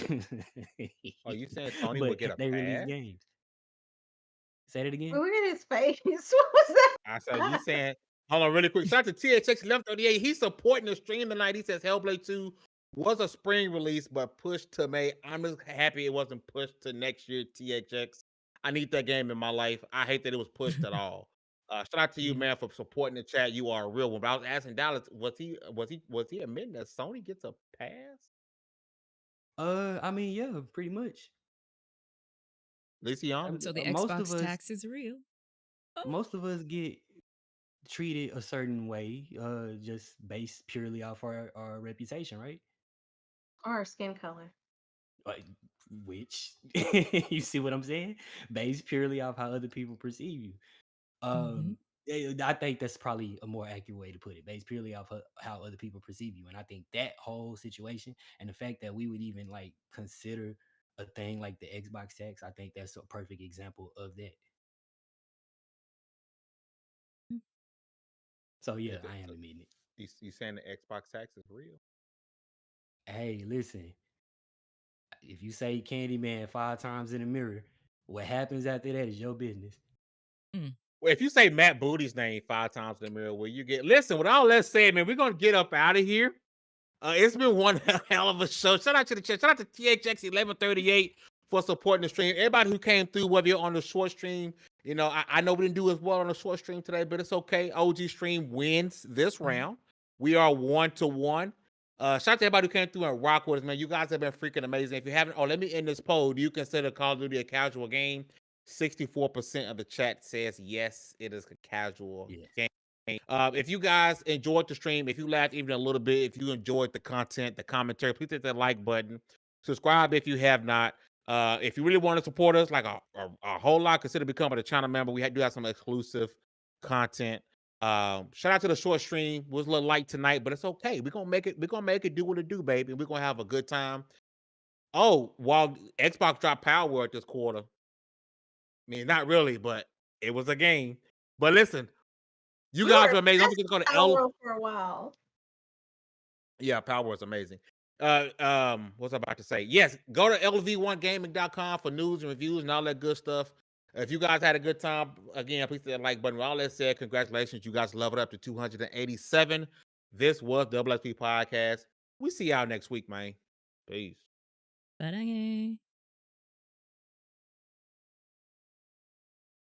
Are you saying Sony but would get a they release pass? games. Say that again. Look at his face. What was that? I said, you saying, hold on really quick. Shout out to THX 1138. He's supporting the stream tonight. He says Hellblade 2 was a spring release, but pushed to May. I'm just happy it wasn't pushed to next year, THX. I need that game in my life. I hate that it was pushed at all. Shout out to you, Yeah. man, for supporting the chat. You are a real one. But I was asking Dallas, was he admitting that Sony gets a pass? I mean, yeah, pretty much. At least he honest. So the Most of Xbox us, tax is real. Oh. most of us get treated a certain way, just based purely off our reputation, right? Or our skin color. Like, which you see what I'm saying? Based purely off how other people perceive you. I think that's probably a more accurate way to put it, based purely off how other people perceive you. And I think that whole situation and the fact that we would even like consider a thing like the Xbox tax, I think that's a perfect example of that. So yeah, I am admitting it. You saying the Xbox tax is real? Hey, listen. If you say Candyman 5 times in the mirror, what happens after that is your business. Well, if you say Matt Booty's name 5 times in the mirror, will you get? Listen, with all that said, man, we're gonna get up out of here. It's been one hell of a show. Shout out to the chat. Shout out to THX 1138 for supporting the stream. Everybody who came through, whether you're on the short stream, you know, I know we didn't do as well on the short stream today, but it's okay. OG stream wins this round. We are 1-1. Shout out to everybody who came through and rock with us, man. You guys have been freaking amazing. If you haven't, let me end this poll. Do you consider Call of Duty a casual game? 64% of the chat says yes, it is a casual game. If you guys enjoyed the stream, if you laughed even a little bit, if you enjoyed the content, the commentary, please hit that like button. Subscribe if you have not. If you really want to support us, like a whole lot, consider becoming a channel member. We do have some exclusive content. Shout out to the short stream. It was a little light tonight, but it's okay. We're gonna make it do what it do, baby. We're gonna have a good time. Oh, while Xbox dropped Power Word this quarter. I mean, not really, but it was a game. But listen, you guys are amazing. Don't forget to go to Power for a while. Yeah, Power was amazing. What's I about to say? Yes, go to lv1gaming.com for news and reviews and all that good stuff. If you guys had a good time, again, please hit that like button. With all that said, congratulations. You guys leveled up to 287. This was XP Podcast. We see y'all next week, man. Peace. Bye.